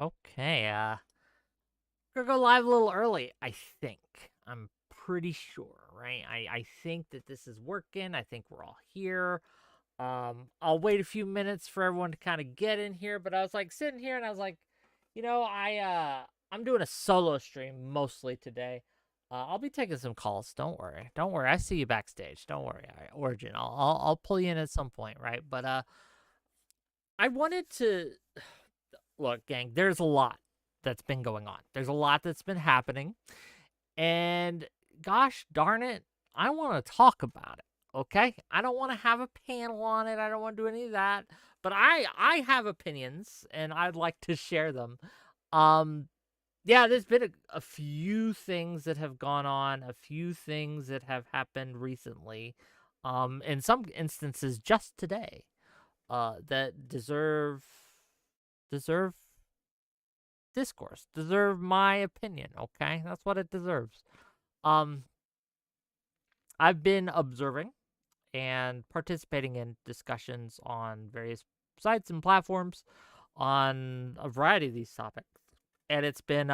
Okay, gonna go live a little early, I think. I'm pretty sure, right? I think that this is working. I think we're all here. I'll wait a few minutes for everyone to kind of get in here, but I was like sitting here and I was like, I'm doing a solo stream mostly today. I'll be taking some calls. Don't worry. Don't worry. I see you backstage. Don't worry. All right, Origin. I'll pull you in at some point, right? But I wanted to look, gang, there's a lot that's been going on. There's a lot that's been happening. And gosh darn it, I want to talk about it. Okay? I don't want to have a panel on it. I don't want to do any of that. But I have opinions and I'd like to share them. Um yeah, there's been a few things that have gone on, a few things that have happened recently. In some instances just today. That deserve discourse, deserve my opinion, okay? That's what it deserves. Um, I've been observing and participating in discussions on various sites and platforms on a variety of these topics. And it's been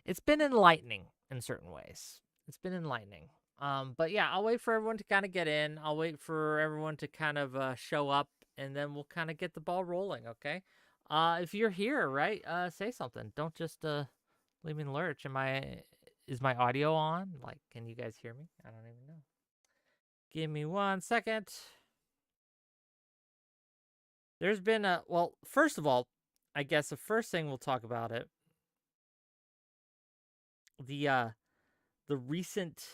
enlightening in certain ways. It's been enlightening. But yeah, I'll wait for everyone to kind of get in. I'll wait for everyone to kind of show up, and then we'll kind of get the ball rolling, okay? If you're here, right, say something. Don't just leave me in the lurch. Is my audio on? Like, can you guys hear me? I don't even know. Give me 1 second. There's been well, first of all, I guess the first thing we'll talk about it. The recent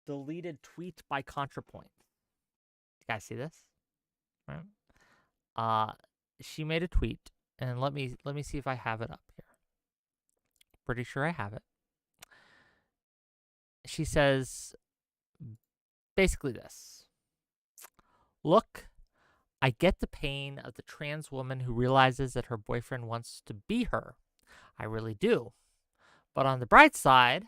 deleted tweet by ContraPoints. You guys see this? Right. She made a tweet, and let me see if I have it up here. Pretty sure I have it. She says basically this. Look, I get the pain of the trans woman who realizes that her boyfriend wants to be her. I really do. But on the bright side,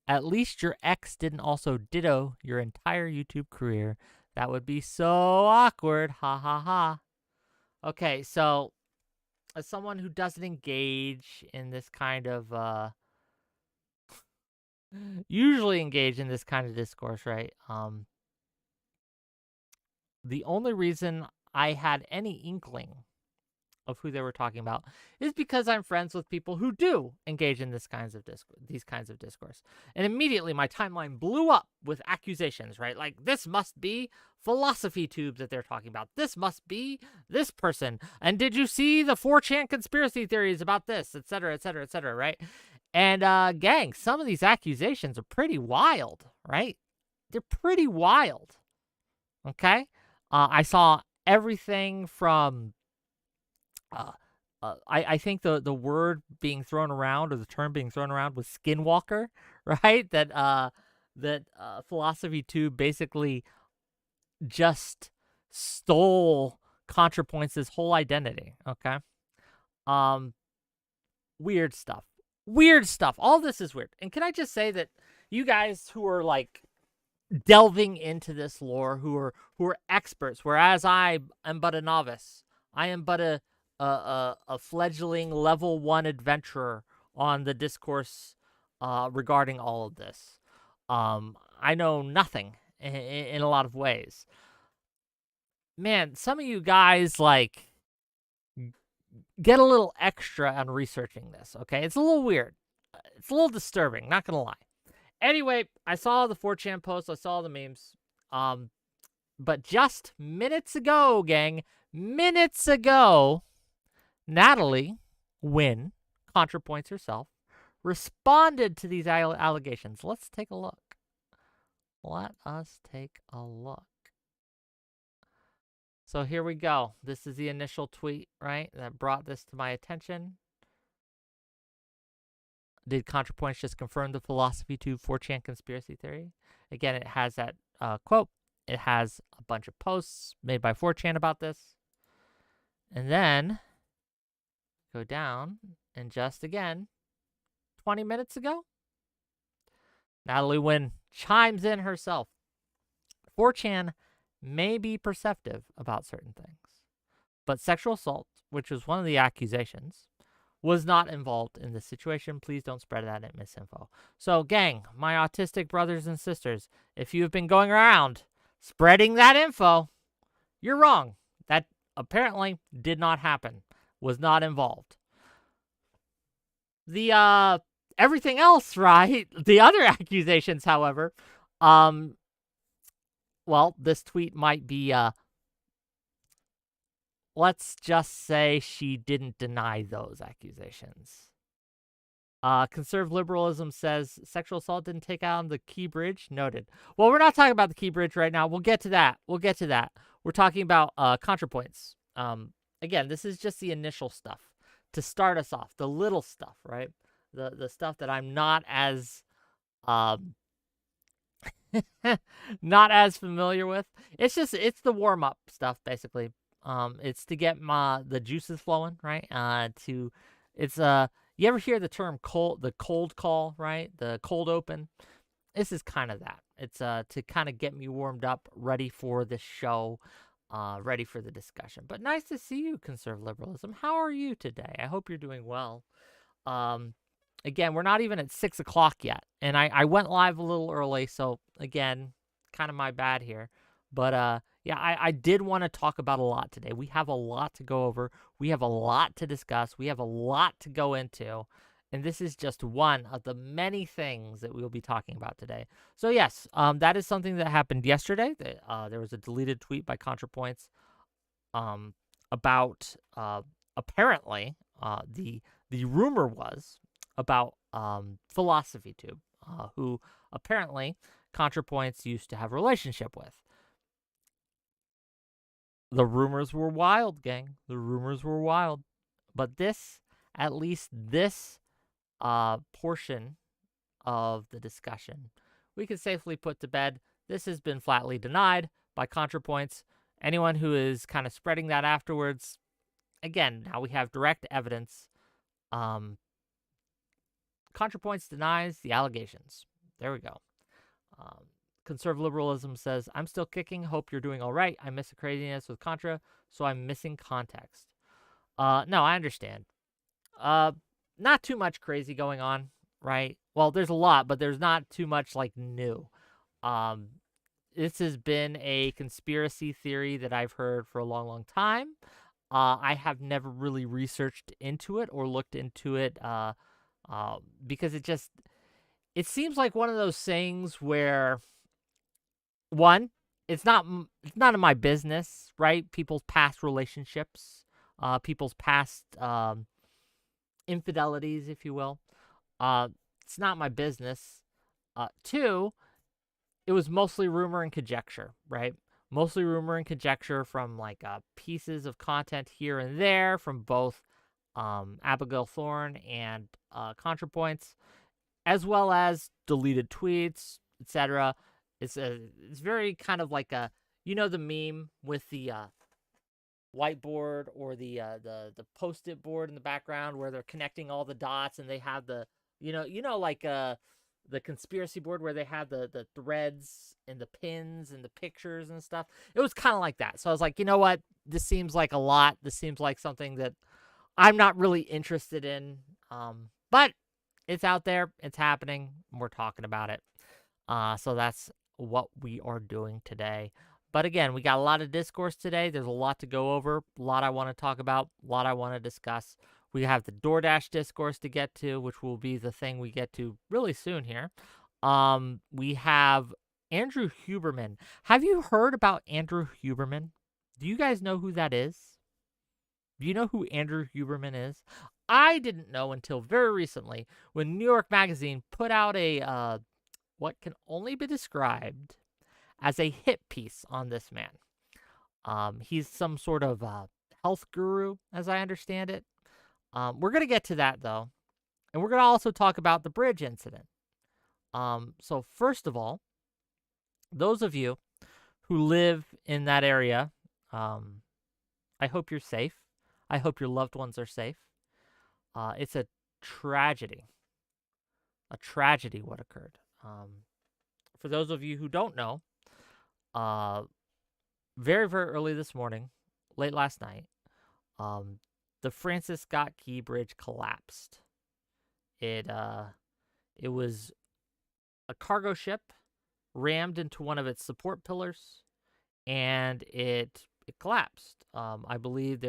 at least your ex didn't also ditto your entire YouTube career. That would be so awkward. Ha ha ha. Okay, so as someone who doesn't engage in this kind of usually engage in this kind of discourse, right? The only reason I had any inkling of who they were talking about is because I'm friends with people who do engage in these kinds of discourse. And immediately my timeline blew up with accusations, right? Like, this must be philosophy tubes that they're talking about. This must be this person. And did you see the 4chan conspiracy theories about this, etc., etc., etc., right? And gang, some of these accusations are pretty wild, right? They're pretty wild. Okay? I saw everything from I think the word being thrown around, or the term being thrown around, was skinwalker, right? That philosophy tube basically just stole ContraPoints' whole identity. Okay, um, weird stuff. Weird stuff. All this is weird. And can I just say that you guys who are like delving into this lore, who are experts, whereas I am but a novice. I am but a fledgling level 1 adventurer on the discourse regarding all of this. I know nothing in a lot of ways. Man, some of you guys like get a little extra on researching this, okay? It's a little weird. It's a little disturbing, not gonna lie. Anyway, I saw the 4chan post, I saw the memes. But just minutes ago, gang, minutes ago, Natalie Wynn, ContraPoints herself, responded to these allegations. Let's take a look. Let us take a look. So here we go. This is the initial tweet, right, that brought this to my attention. Did ContraPoints just confirm the philosophy tube 4chan conspiracy theory? Again, it has that quote. It has a bunch of posts made by 4chan about this. And then go down, and just again, 20 minutes ago, Natalie Wynn chimes in herself. 4chan may be perceptive about certain things, but sexual assault, which was one of the accusations, was not involved in this situation. Please don't spread that misinfo. So, gang, my autistic brothers and sisters, if you've been going around spreading that info, you're wrong. That apparently did not happen, was not involved. The everything else, right? The other accusations, however, well, this tweet might be let's just say she didn't deny those accusations. Conservative liberalism says sexual assault didn't take out on the 𝕾𝖍𝖙. Noted. Well, we're not talking about the 𝕾𝖍𝖙 right now. We'll get to that. We're talking about ContraPoints. Again, this is just the initial stuff to start us off. The little stuff, right? The stuff that I'm not as not as familiar with. It's the warm up stuff basically. It's to get the juices flowing, right? You ever hear the term the cold call, right? The cold open. This is kind of that. It's to kind of get me warmed up, ready for the show, ready for the discussion. But nice to see you, conservative liberalism. How are you today? I hope you're doing well. Again, we're not even at 6 o'clock yet, and I went live a little early, so again, kind of my bad here. But yeah, I did want to talk about a lot today. We have a lot to go over. We have a lot to discuss. We have a lot to go into. And this is just one of the many things that we'll be talking about today. So yes, that is something that happened yesterday. There was a deleted tweet by ContraPoints about apparently the rumor was about 𝕾𝖍𝖙, who apparently ContraPoints used to have a relationship with. The rumors were wild, gang. The rumors were wild. But at least this portion of the discussion, we can safely put to bed. This has been flatly denied by ContraPoints. Anyone who is kind of spreading that afterwards, again, now we have direct evidence. ContraPoints denies the allegations. There we go. Conservative liberalism says, I'm still kicking. Hope you're doing all right. I miss the craziness with Contra, so I'm missing context. No, I understand. Not too much crazy going on, right? Well, there's a lot, but there's not too much like new. This has been a conspiracy theory that I've heard for a long, long time. I have never really researched into it or looked into it because it seems like one of those things where, one, it's not in my business, right? People's past relationships, people's past infidelities, if you will. It's not my business. Two, it was mostly rumor and conjecture, right? Mostly rumor and conjecture from like pieces of content here and there from both Abigail Thorne and ContraPoints, as well as deleted tweets, etc. It's very kind of like the meme with the whiteboard or the post-it board in the background where they're connecting all the dots and they have the like the conspiracy board where they have the threads and the pins and the pictures and stuff. It was kind of like that. So I was like, you know what? This seems like a lot. This seems like something that I'm not really interested in. But it's out there. It's happening. We're talking about it. So that's what we are doing today. But again, we got a lot of discourse today. There's a lot to go over, a lot I want to talk about, a lot I want to discuss. We have the Doordash Discourse to get to, which will be the thing we get to really soon here. We have Andrew Huberman. Have you heard about Andrew Huberman? Do you guys know who that is? Do you know who Andrew Huberman is? I didn't know until very recently when New York Magazine put out a what can only be described as a hit piece on this man. He's some sort of health guru, as I understand it. We're going to get to that, though. And we're going to also talk about the bridge incident. So first of all, those of you who live in that area, I hope you're safe. I hope your loved ones are safe. It's a tragedy. A tragedy what occurred. For those of you who don't know, very, very early this morning, late last night, The Francis Scott Key Bridge collapsed. It was a cargo ship rammed into one of its support pillars, and it collapsed. I believe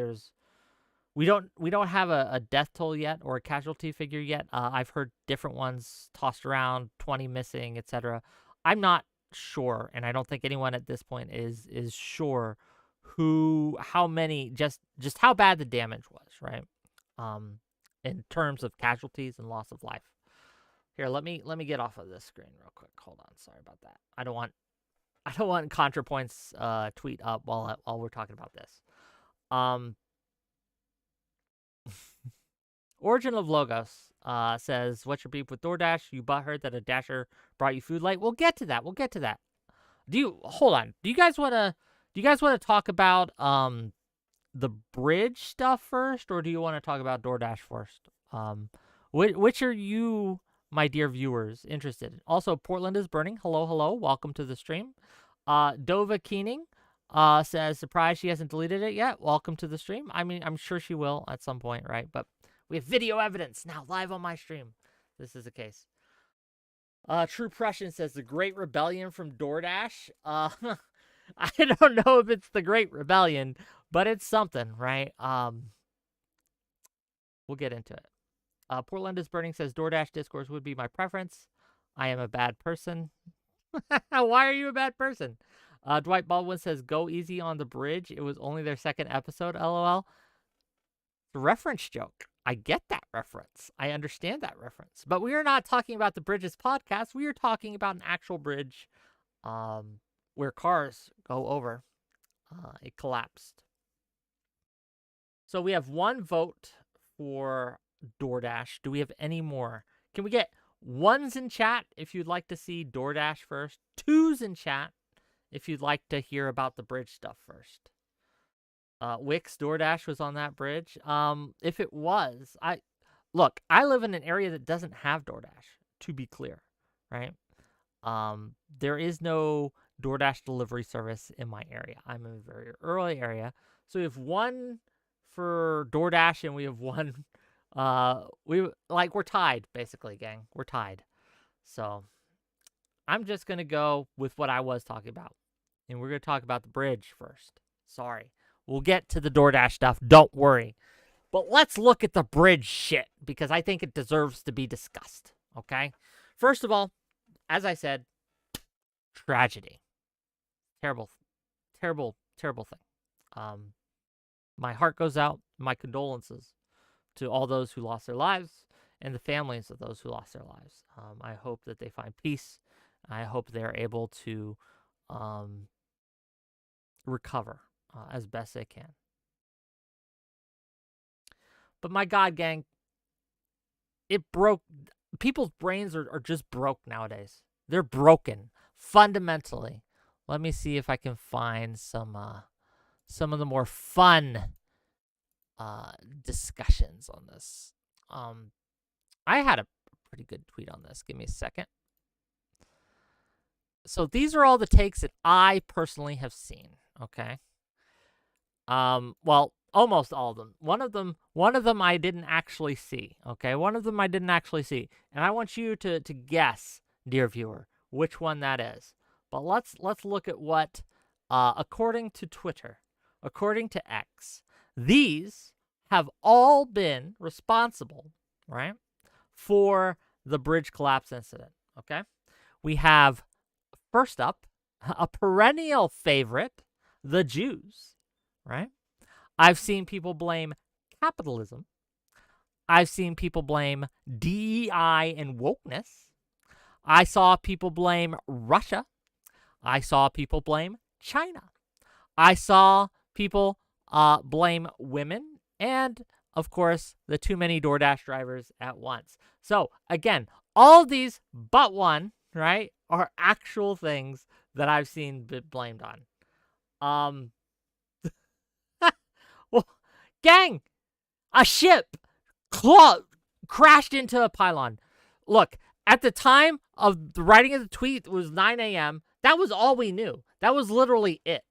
we don't have a death toll yet or a casualty figure yet. I've heard different ones tossed around, 20 missing, etc. I'm not sure, and I don't think anyone at this point is sure how many, just how bad the damage was, right? In terms of casualties and loss of life. Here, let me get off of this screen real quick. Hold on, sorry about that. I don't want ContraPoints tweet up while we're talking about this. Origin of Logos says, "What's your beef with DoorDash? You butthurt that a Dasher brought you food late." We'll get to that. Hold on? Do you guys want to talk about the bridge stuff first, or do you want to talk about DoorDash first? Which are you, my dear viewers, interested in? Also, Portland is burning. Hello. Welcome to the stream. Dova Keening says, surprised she hasn't deleted it yet. Welcome to the stream. I mean, I'm sure she will at some point, right? But we have video evidence now live on my stream. This is the case. True Prussian says, the Great Rebellion from DoorDash. I don't know if it's the Great Rebellion, but it's something, right? We'll get into it. Portland is burning says, DoorDash Discourse would be my preference. I am a bad person. Why are you a bad person? Dwight Baldwin says, go easy on the bridge. It was only their second episode, LOL. The reference joke. I get that reference. I understand that reference. But we are not talking about the Bridges podcast. We are talking about an actual bridge where cars go over. It collapsed. So we have one vote for DoorDash. Do we have any more? Can we get ones in chat if you'd like to see DoorDash first? Twos in chat if you'd like to hear about the bridge stuff first. Wix DoorDash was on that bridge. If it was, I live in an area that doesn't have DoorDash, to be clear, right? There is no DoorDash delivery service in my area. I'm in a very rural area. So we have one for DoorDash and we have one we're tied, basically, gang. We're tied. So I'm just going to go with what I was talking about. And we're going to talk about the bridge first. Sorry. We'll get to the DoorDash stuff. Don't worry. But let's look at the bridge shit, because I think it deserves to be discussed. Okay? First of all, as I said, tragedy. Terrible thing. My heart goes out. My condolences to all those who lost their lives and the families of those who lost their lives. I hope that they find peace. I hope they're able to recover as best they can. But my God, gang, it broke. People's brains are just broke nowadays. They're broken fundamentally. Let me see if I can find some of the more fun discussions on this. I had a pretty good tweet on this. Give me a second. So these are all the takes that I personally have seen. Okay. Well, almost all of them. One of them I didn't actually see. Okay, one of them I didn't actually see, and I want you to guess, dear viewer, which one that is. But let's look at what, according to Twitter, according to X, these have all been responsible, right, for the bridge collapse incident. Okay, we have first up a perennial favorite, the Jews. Right? I've seen people blame capitalism. I've seen people blame DEI and wokeness. I saw people blame Russia. I saw people blame China. I saw people blame women and, of course, the too many DoorDash drivers at once. So, again, all of these but one, right, are actual things that I've seen blamed on. Well, gang, a ship crashed into a pylon. Look, at the time of the writing of the tweet, it was 9 a.m. That was all we knew. That was literally it.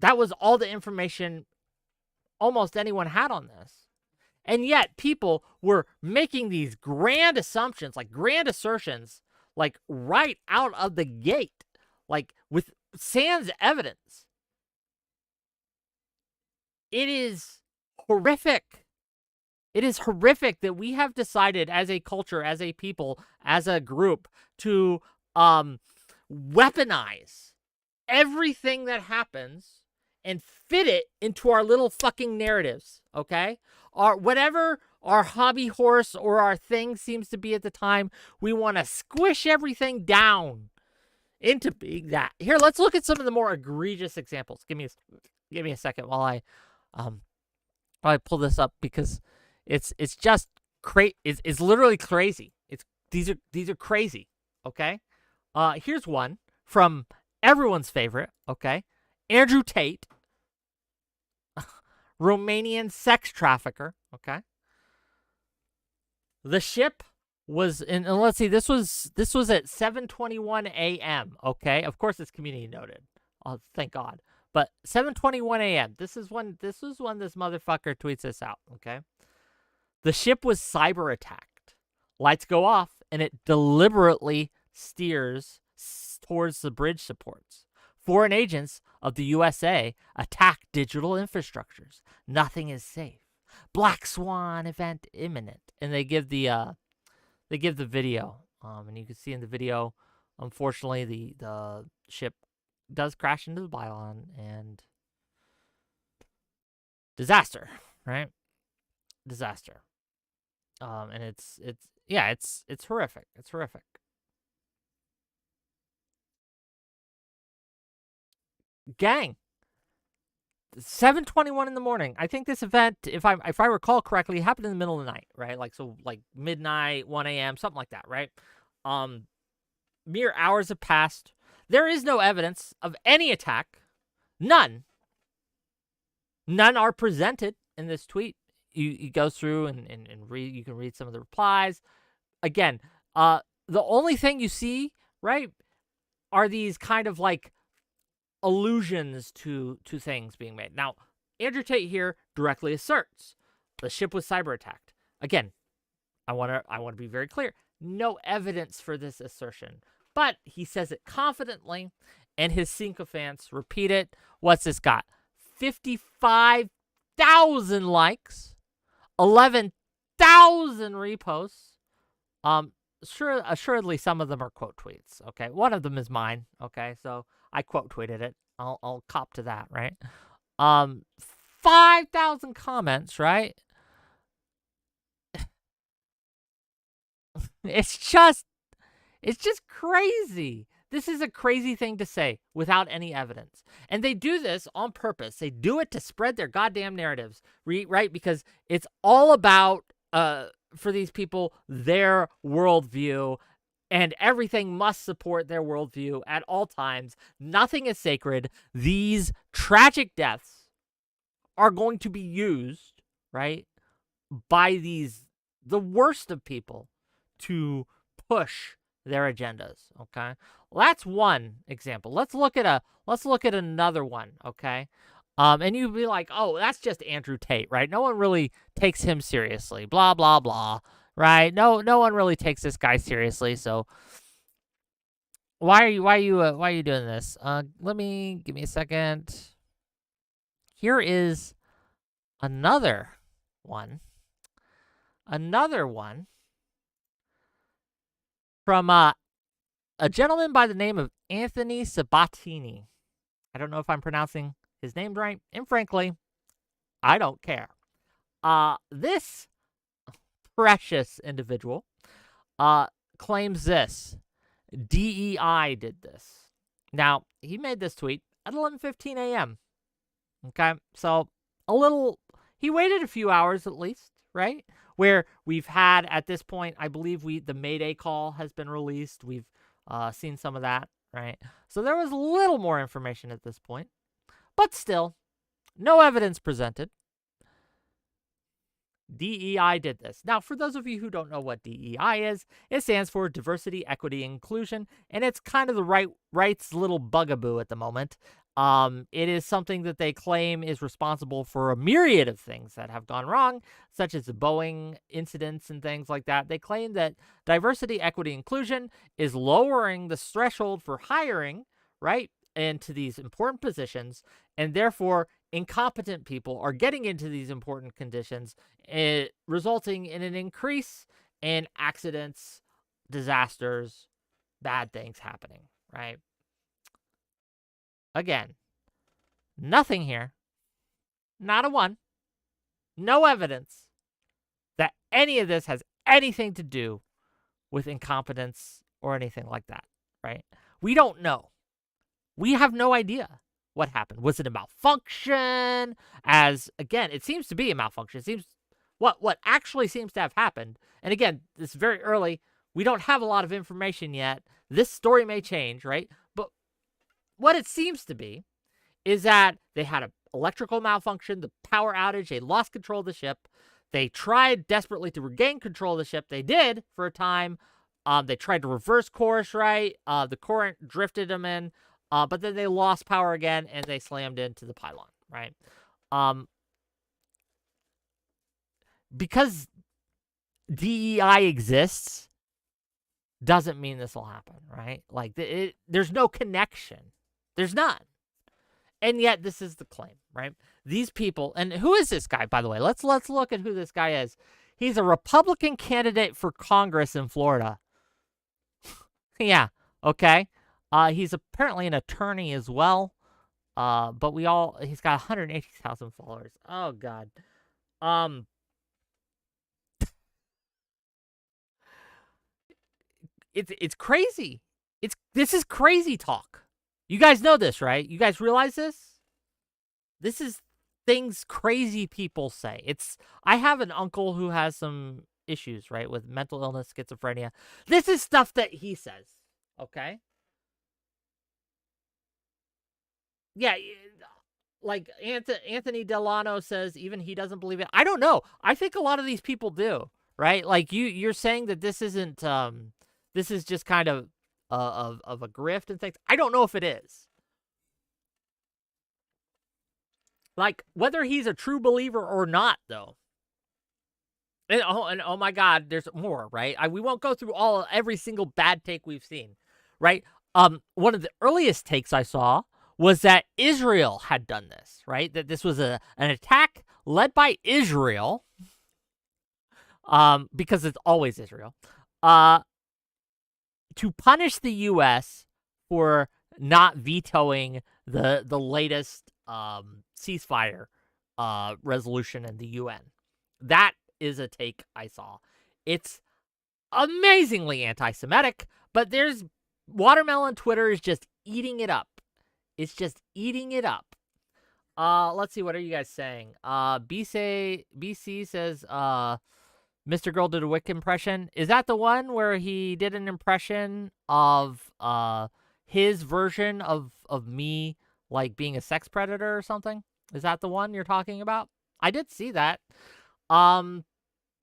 That was all the information almost anyone had on this. And yet people were making these grand assumptions, like grand assertions, like right out of the gate, like with sans evidence. It is horrific. It is horrific that we have decided as a culture, as a people, as a group to weaponize everything that happens and fit it into our little fucking narratives, okay? Whatever our hobby horse or our thing seems to be at the time, we want to squish everything down into being that. Here, let's look at some of the more egregious examples. Give me a second while I pull this up, because it's just crazy. It's literally crazy. These are crazy. Okay. Here's one from everyone's favorite. Okay, Andrew Tate, Romanian sex trafficker. Okay. The ship was in, and let's see, this was at 7:21 a.m. Okay, of course it's community noted. Oh, thank God. But 7:21 a.m. This is when this motherfucker tweets this out. Okay. The ship was cyber attacked. Lights go off, and it deliberately steers towards the bridge supports. Foreign agents of the USA attack digital infrastructures. Nothing is safe. Black Swan event imminent. And they give the video. And you can see in the video, unfortunately, the ship does crash into the pylon, and disaster, right? Disaster. And it's horrific. It's horrific. Gang. 7:21 in the morning. I think this event, if I recall correctly, happened in the middle of the night, right? Like midnight, 1 a.m., something like that, right? Mere hours have passed. There is no evidence of any attack. None. None are presented in this tweet. You go through and read. You can read some of the replies. Again, the only thing you see, right, are these kind of like allusions to things being made. Now, Andrew Tate here directly asserts the ship was cyber attacked. Again, I want to be very clear. No evidence for this assertion, but he says it confidently, and his sycophants repeat it. What's this got? 55,000 likes, 11,000 reposts. Assuredly, some of them are quote tweets. Okay, one of them is mine. Okay, so I quote tweeted it. I'll cop to that, right? 5,000 comments, right? It's just crazy. This is a crazy thing to say without any evidence. And they do this on purpose. They do it to spread their goddamn narratives, right? Because it's all about, for these people, their worldview, and everything must support their worldview at all times. Nothing is sacred. These tragic deaths are going to be used, right, by the worst of people to push their agendas. Okay, well, that's one example. Let's look at another one. Okay, and you'd be like, oh, that's just Andrew Tate, right? No one really takes him seriously. Blah blah blah. Right? No one really takes this guy seriously. So why are you doing this? Give me a second. Here is another one. Another one from a gentleman by the name of Anthony Sabatini. I don't know if I'm pronouncing his name right, and frankly, I don't care. This precious individual claims this. DEI did this. Now, he made this tweet at 11:15 a.m. Okay, so he waited a few hours at least, right? Where we've had, at this point, I believe the Mayday call has been released. We've seen some of that, right? So there was a little more information at this point. But still, no evidence presented. DEI did this. Now, for those of you who don't know what DEI is, it stands for Diversity, Equity, Inclusion, and it's kind of the right's little bugaboo at the moment. It is something that they claim is responsible for a myriad of things that have gone wrong, such as the Boeing incidents and things like that. They claim that diversity, equity, inclusion is lowering the threshold for hiring, right, into these important positions, and therefore incompetent people are getting into these important conditions, resulting in an increase in accidents, disasters, bad things happening, right? Again, nothing here, not a one, no evidence that any of this has anything to do with incompetence or anything like that, right? We don't know. We have no idea what happened. Was it a malfunction? As, again, it seems to be a malfunction. It seems what actually seems to have happened. And again, this is very early. We don't have a lot of information yet. This story may change, right? But what it seems to be is that they had an electrical malfunction, the power outage, they lost control of the ship. They tried desperately to regain control of the ship. They did for a time. They tried to reverse course, right? The current drifted them in, but then they lost power again, and they slammed into the pylon, right? Because DEI exists doesn't mean this will happen, right? Like, there's no connection. There's none. And yet this is the claim, right? These people, and who is this guy, by the way? Let's look at who this guy is. He's a Republican candidate for Congress in Florida. Yeah, okay. He's apparently an attorney as well. But he's got 180,000 followers. Oh God. It's crazy. This is crazy talk. You guys know this, right? You guys realize this? This is things crazy people say. I have an uncle who has some issues, right, with mental illness, schizophrenia. This is stuff that he says, okay? Yeah, like Anthony Delano says even he doesn't believe it. I don't know. I think a lot of these people do, right? Like you're saying that this isn't this is just kind of a grift and things. I don't know if it is. Like, whether he's a true believer or not, though. And oh my God, there's more, right? We won't go through every single bad take we've seen, right? One of the earliest takes I saw was that Israel had done this, right? That this was an attack led by Israel, because it's always Israel, to punish the U.S. for not vetoing the latest ceasefire resolution in the UN. That is a take I saw. It's amazingly anti-Semitic, but there's Watermelon Twitter is just eating it up. It's just eating it up. Let's see, what are you guys saying? BC says Mr. Girl did a Wick impression. Is that the one where he did an impression of his version of me, like being a sex predator or something? Is that the one you're talking about? I did see that.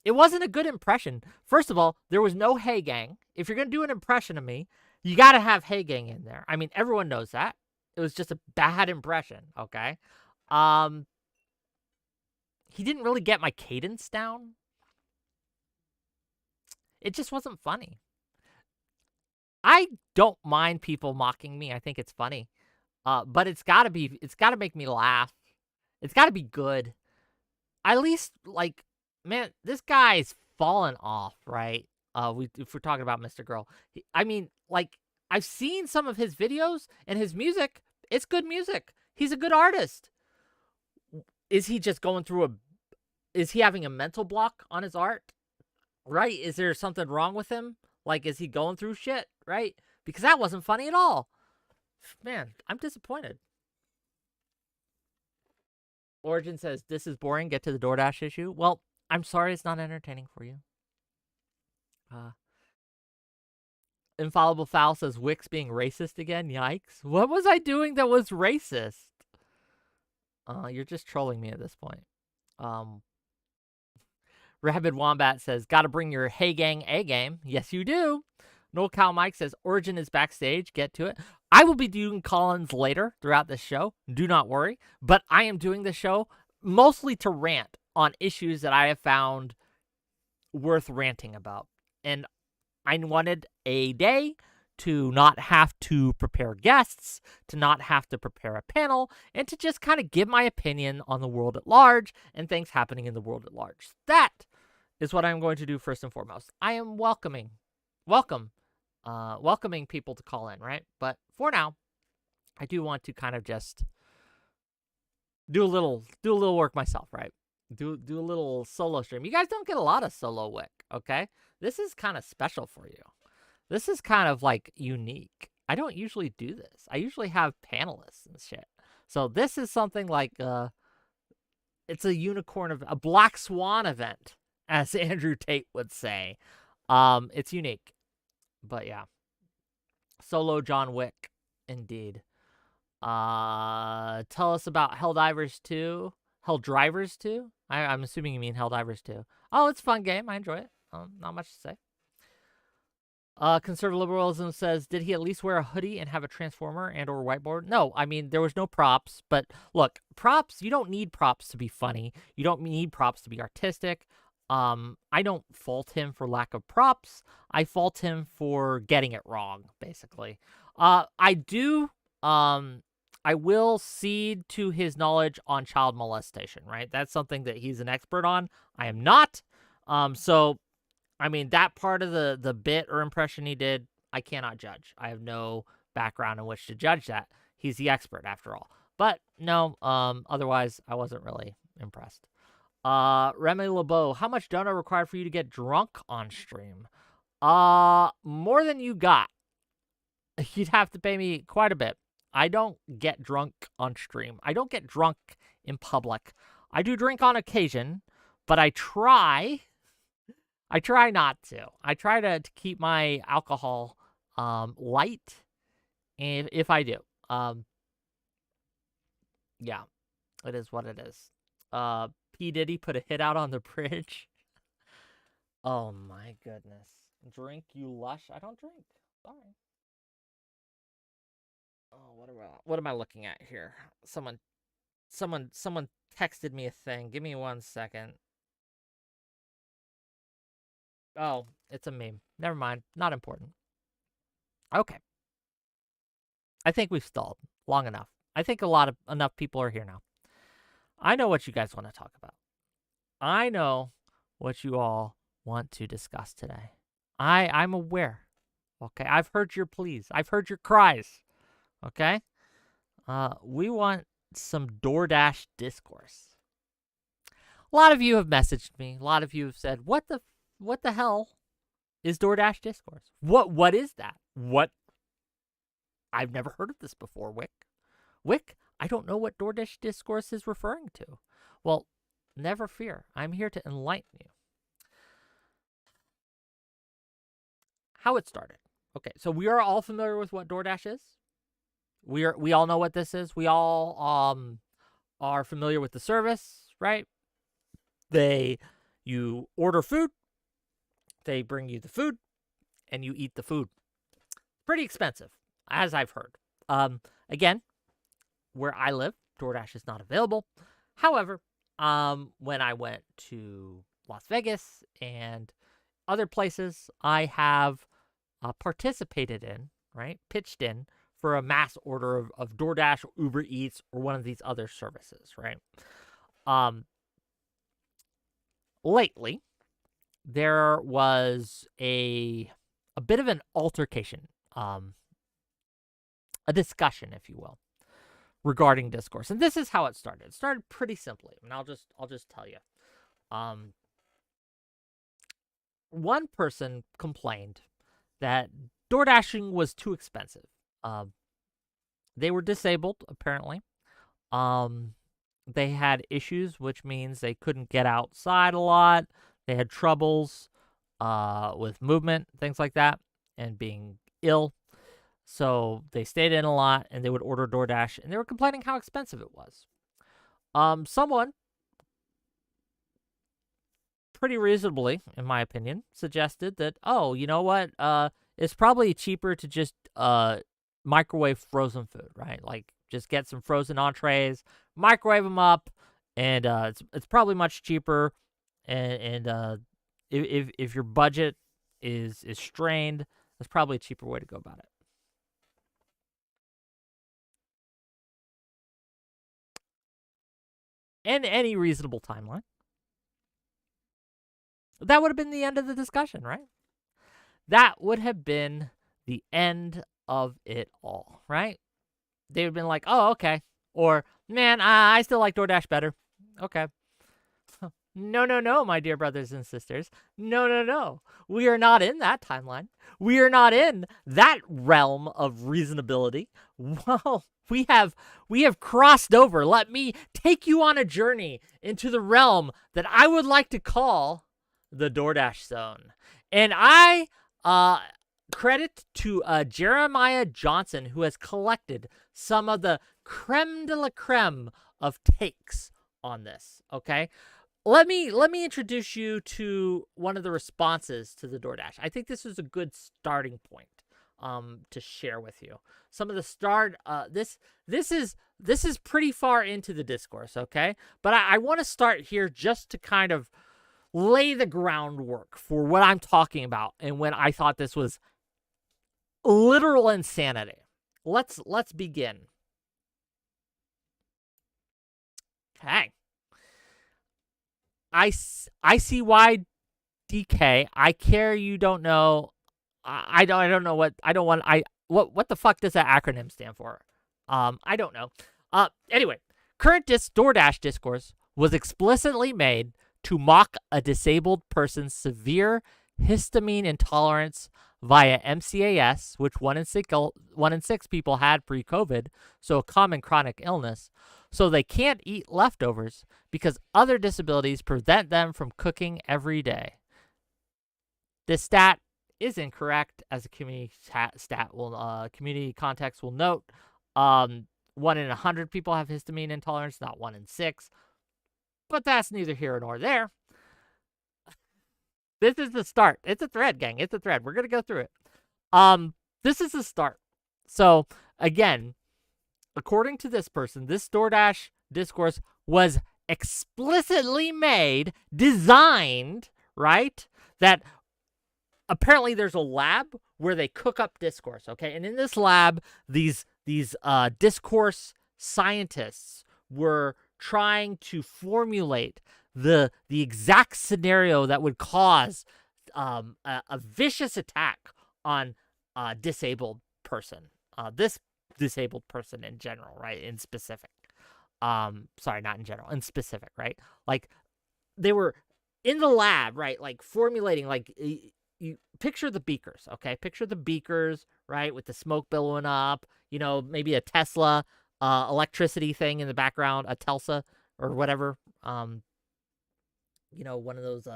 It wasn't a good impression. First of all, there was no Hey Gang. If you're going to do an impression of me, you got to have Hey Gang in there. I mean, everyone knows that. It was just a bad impression, okay? He didn't really get my cadence down. It just wasn't funny. I don't mind people mocking me. I think it's funny. But it's got to make me laugh. It's got to be good. At least, like, man, this guy's fallen off, right? If we're talking about Mr. Girl. I mean, like, I've seen some of his videos and his music. It's good music. He's a good artist. Is he just going through is he having a mental block on his art? Right? Is there something wrong with him? Like, is he going through shit? Right? Because that wasn't funny at all. Man, I'm disappointed. Origin says, this is boring. Get to the Doordash issue. Well, I'm sorry it's not entertaining for you. Infallible Foul says, Wix being racist again. Yikes. What was I doing that was racist? You're just trolling me at this point. Rabid Wombat says, gotta bring your Hey Gang A game. Yes, you do. Noel Cow Mike says, Origin is backstage. Get to it. I will be doing call-ins later throughout the show. Do not worry. But I am doing the show mostly to rant on issues that I have found worth ranting about. And I wanted a day to not have to prepare guests, to not have to prepare a panel, and to just kind of give my opinion on the world at large and things happening in the world at large. That is what I'm going to do first and foremost. I am welcoming people to call in, right? But for now, I do want to kind of just do a little work myself, right? Do a little solo stream. You guys don't get a lot of solo Wick, okay? This is kind of special for you. This is kind of like unique. I don't usually do this. I usually have panelists and shit. So this is something like it's a unicorn of a black swan event, as Andrew Tate would say. It's unique. But yeah. Solo John Wick, indeed. Tell us about Helldivers 2. Helldrivers 2? I'm assuming you mean Helldivers 2. Oh, it's a fun game. I enjoy it. Not much to say. Conservative Liberalism says, did he at least wear a hoodie and have a transformer and or whiteboard? No, I mean, there was no props. But look, props, you don't need props to be funny. You don't need props to be artistic. I don't fault him for lack of props. I fault him for getting it wrong, basically. I will cede to his knowledge on child molestation, right? That's something that he's an expert on. I am not. So, I mean, that part of the bit or impression he did, I cannot judge. I have no background in which to judge that. He's the expert, after all. But, no, otherwise, I wasn't really impressed. Remy LeBeau, how much dono required for you to get drunk on stream? More than you got. You'd have to pay me quite a bit. I don't get drunk on stream. I don't get drunk in public. I do drink on occasion, but I try not to. I try to keep my alcohol light, and if I do. Yeah, it is what it is. P. Diddy put a hit out on the bridge. Oh my goodness. Drink, you lush. I don't drink. Sorry. Oh, what am I looking at here? Someone texted me a thing. Give me 1 second. Oh, it's a meme. Never mind. Not important. Okay. I think we've stalled long enough. I think enough people are here now. I know what you guys want to talk about. I know what you all want to discuss today. I'm aware. Okay, I've heard your pleas. I've heard your cries. Okay? We want some Doordash discourse. A lot of you have messaged me. A lot of you have said, what the hell is Doordash Discourse? What is that? What? I've never heard of this before, Wick. Wick, I don't know what Doordash Discourse is referring to. Well, never fear. I'm here to enlighten you. How it started. Okay, so we are all familiar with what Doordash is. We all know what this is. We all are familiar with the service, right? You order food, they bring you the food, and you eat the food. Pretty expensive, as I've heard. Again, where I live, DoorDash is not available. However, when I went to Las Vegas and other places, I have participated in, right, pitched in for a mass order of DoorDash or Uber Eats or one of these other services, right? Lately, there was a bit of an altercation, a discussion, if you will, regarding discourse. And this is how it started. It started pretty simply, and I'll just tell you. One person complained that DoorDashing was too expensive. They were disabled, apparently. They had issues, which means they couldn't get outside a lot. They had troubles with movement, things like that, and being ill. So they stayed in a lot, and they would order DoorDash, and they were complaining how expensive it was. Someone, pretty reasonably, in my opinion, suggested that, oh, you know what? it's probably cheaper to just microwave frozen food, right? Like just get some frozen entrees, microwave them up, and it's probably much cheaper. And if your budget is strained, that's probably a cheaper way to go about it. And any reasonable timeline. That would have been the end of the discussion, right? That would have been the end of it all, right? They would have been like, oh, okay. Or, man, I still like Doordash better. Okay. No, my dear brothers and sisters. No. We are not in that timeline. We are not in that realm of reasonability. Well, we have crossed over. Let me take you on a journey into the realm that I would like to call the Doordash Zone. And I credit to Jeremiah Johnson, who has collected some of the creme de la creme of takes on this, okay? Let me introduce you to one of the responses to the Doordash. I think this is a good starting point to share with you. Some of the this is pretty far into the discourse, okay? But I want to start here just to kind of lay the groundwork for what I'm talking about and when I thought this was literal insanity. Let's begin. Okay. 𝕬𝖎𝖙𝖘𝖍𝖔𝖜. I care you don't know. I don't know what what the fuck does that acronym stand for? I don't know. Anyway, current Doordash discourse was explicitly made to mock a disabled person's severe histamine intolerance via MCAS, which 1 in 6 people had pre-COVID, so a common chronic illness. So they can't eat leftovers because other disabilities prevent them from cooking every day. This stat is incorrect, as a community community context will note. 1 in 100 people have histamine intolerance, not 1 in 6. But that's neither here nor there. This is the start. It's a thread, gang. It's a thread. We're gonna go through it. This is the start. So again, according to this person, this Doordash discourse was explicitly designed, right? That apparently there's a lab where they cook up discourse, okay? And in this lab, these discourse scientists were trying to formulate the exact scenario that would cause a vicious attack on a disabled person. This disabled person in general, right? In specific. Sorry, not in general, in specific, right? Like, they were in the lab, right? Like, formulating, like, you picture the beakers, okay? Picture the beakers, right? With the smoke billowing up, you know, maybe a Tesla electricity thing in the background, a Telsa or whatever. You know, one of those,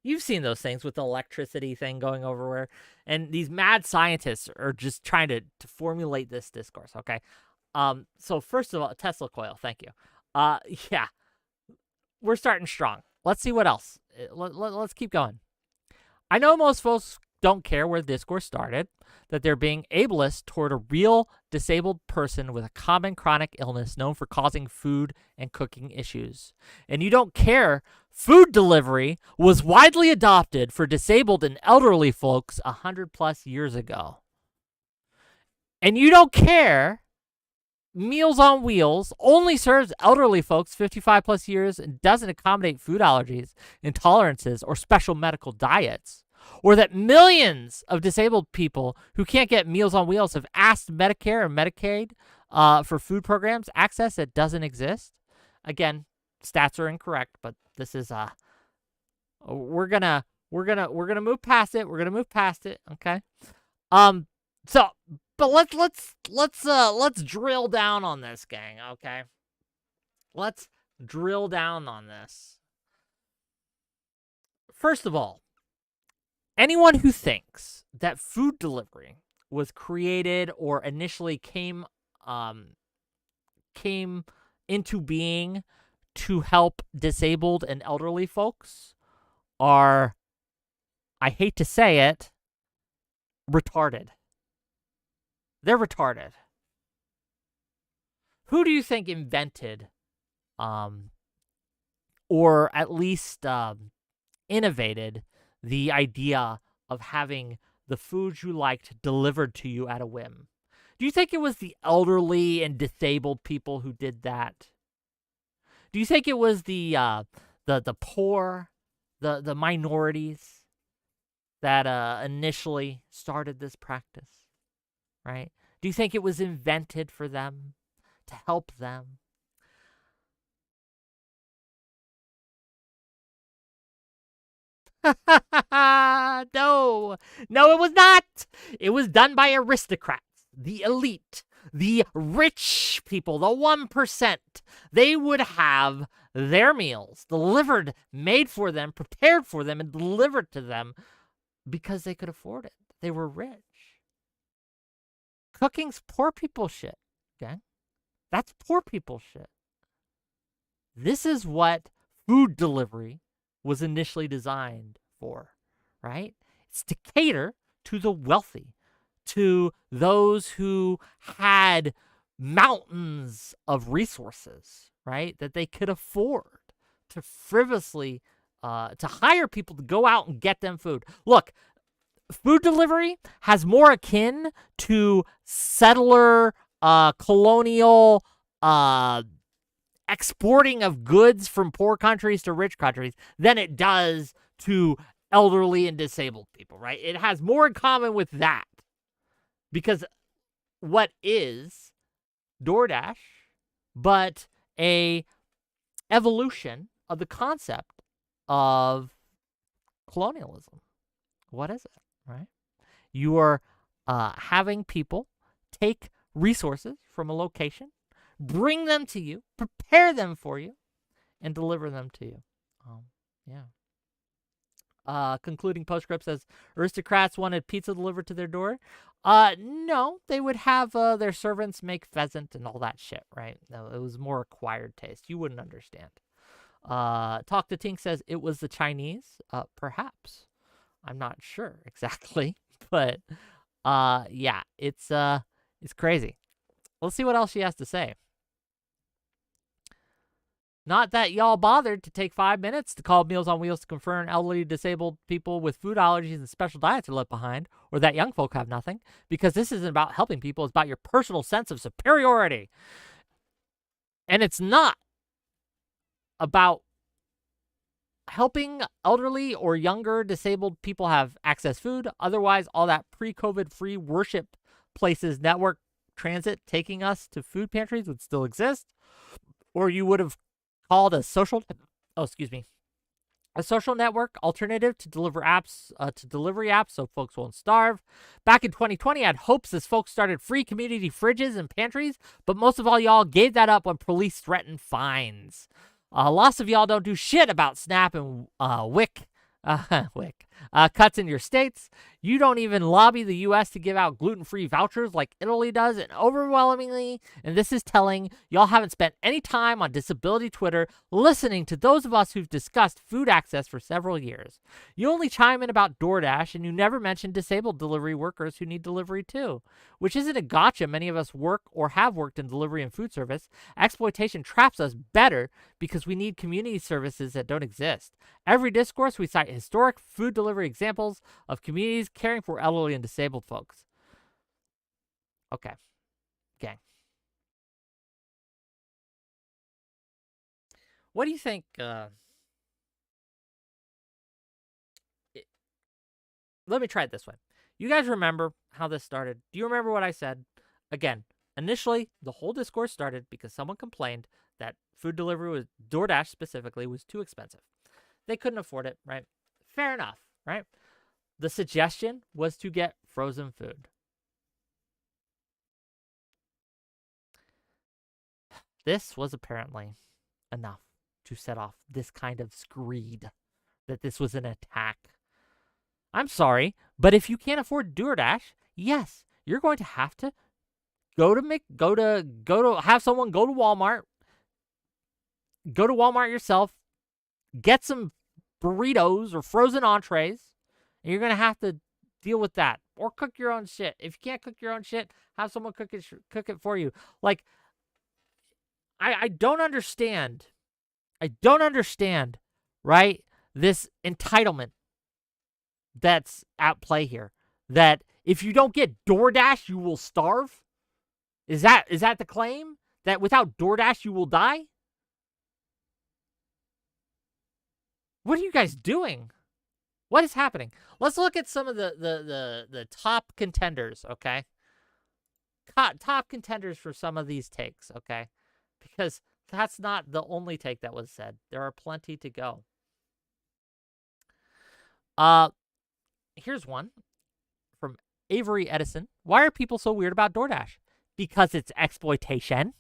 you've seen those things with the electricity thing going everywhere. And these mad scientists are just trying to formulate this discourse, okay? So first of all, Tesla coil, thank you. Yeah, we're starting strong. Let's see what else. Let's keep going. I know most folks don't care where the discourse started, that they're being ableist toward a real disabled person with a common chronic illness known for causing food and cooking issues. And you don't care food delivery was widely adopted for disabled and elderly folks 100+ years ago. And you don't care Meals on Wheels only serves elderly folks 55+ years and doesn't accommodate food allergies, intolerances, or special medical diets. Or that millions of disabled people who can't get Meals on Wheels have asked Medicare or Medicaid for food programs access that doesn't exist. Again, stats are incorrect, but this is we're gonna move past it. We're gonna move past it. Okay. But let's drill down on this, gang. Okay. Let's drill down on this. First of all, anyone who thinks that food delivery was created or initially came into being to help disabled and elderly folks are, I hate to say it, retarded. They're retarded. Who do you think invented, or at least innovated the idea of having the foods you liked delivered to you at a whim? Do you think it was the elderly and disabled people who did that? Do you think it was the poor, the minorities that initially started this practice, right? Do you think it was invented for them, to help them? No, it was not. It was done by aristocrats, the elite, the rich people, the 1%. They would have their meals delivered, made for them, prepared for them, and delivered to them because they could afford it. They were rich. Cooking's poor people shit, okay? That's poor people shit. This is what food delivery was initially designed for, right? It's to cater to the wealthy, to those who had mountains of resources, right, that they could afford to frivolously, to hire people to go out and get them food. Look, food delivery has more akin to settler, colonial, exporting of goods from poor countries to rich countries than it does to elderly and disabled people, right? It has more in common with that. Because what is DoorDash but a evolution of the concept of colonialism? What is it, right? You are having people take resources from a location, bring them to you, prepare them for you, and deliver them to you. Yeah. Concluding postscript says, aristocrats wanted pizza delivered to their door. No, they would have their servants make pheasant and all that shit, right? No, it was more acquired taste. You wouldn't understand. Talk to Tink says, it was the Chinese. Perhaps. I'm not sure exactly, but yeah, it's crazy. Let's see what else she has to say. Not that y'all bothered to take 5 minutes to call Meals on Wheels to confirm elderly disabled people with food allergies and special diets are left behind, or that young folk have nothing, because this isn't about helping people, it's about your personal sense of superiority. And it's not about helping elderly or younger disabled people have access food. Otherwise, all that pre-COVID free worship places network transit taking us to food pantries would still exist. Or you would have called a social network alternative to delivery apps so folks won't starve. Back in 2020, I had hopes as folks started free community fridges and pantries, but most of all, y'all gave that up when police threatened fines. Lots of y'all don't do shit about SNAP and WIC cuts in your states. You don't even lobby the U.S. to give out gluten-free vouchers like Italy does, and overwhelmingly, and this is telling, y'all haven't spent any time on disability Twitter listening to those of us who've discussed food access for several years. You only chime in about DoorDash, and you never mention disabled delivery workers who need delivery too, which isn't a gotcha. Many of us work or have worked in delivery and food service. Exploitation traps us better because we need community services that don't exist. Every discourse, we cite historic food delivery examples of communities caring for elderly and disabled folks. Okay. Gang. What do you think? Let me try it this way. You guys remember how this started? Do you remember what I said? Again, initially, the whole discourse started because someone complained that food delivery, with DoorDash specifically, was too expensive. They couldn't afford it, right? Fair enough, right? The suggestion was to get frozen food. This was apparently enough to set off this kind of screed, that this was an attack. I'm sorry, but if you can't afford DoorDash, yes, you're going to have to go to have someone go to Walmart. Go to Walmart yourself, get some burritos or frozen entrees, and you're going to have to Deal with that. Or cook your own shit. If you can't cook your own shit, have someone cook it for you. Like, I don't understand. I don't understand, right? This entitlement that's at play here. That if you don't get DoorDash, you will starve? Is that the claim? That without DoorDash, you will die? What are you guys doing? What is happening? Let's look at some of the top contenders, okay? Top contenders for some of these takes, okay? Because that's not the only take that was said. There are plenty to go. Here's one from 𝕼𝖎𝖙. Why are people so weird about DoorDash? Because it's exploitation.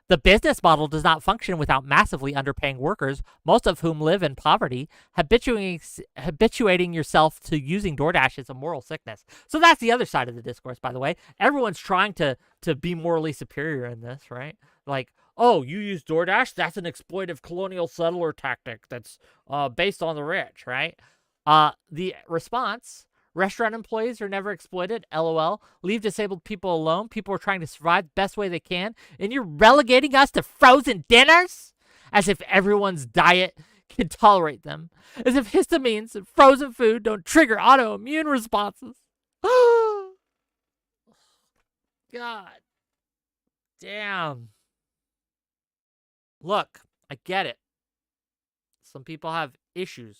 The business model does not function without massively underpaying workers, most of whom live in poverty. Habituating yourself to using DoorDash is a moral sickness. So that's the other side of the discourse, by the way. Everyone's trying to be morally superior in this, right? Like, oh, you use DoorDash? That's an exploitive colonial settler tactic that's based on the rich, right? The response: restaurant employees are never exploited. LOL. Leave disabled people alone. People are trying to survive the best way they can. And you're relegating us to frozen dinners? As if everyone's diet can tolerate them. As if histamines and frozen food don't trigger autoimmune responses. God damn. Look, I get it. Some people have issues.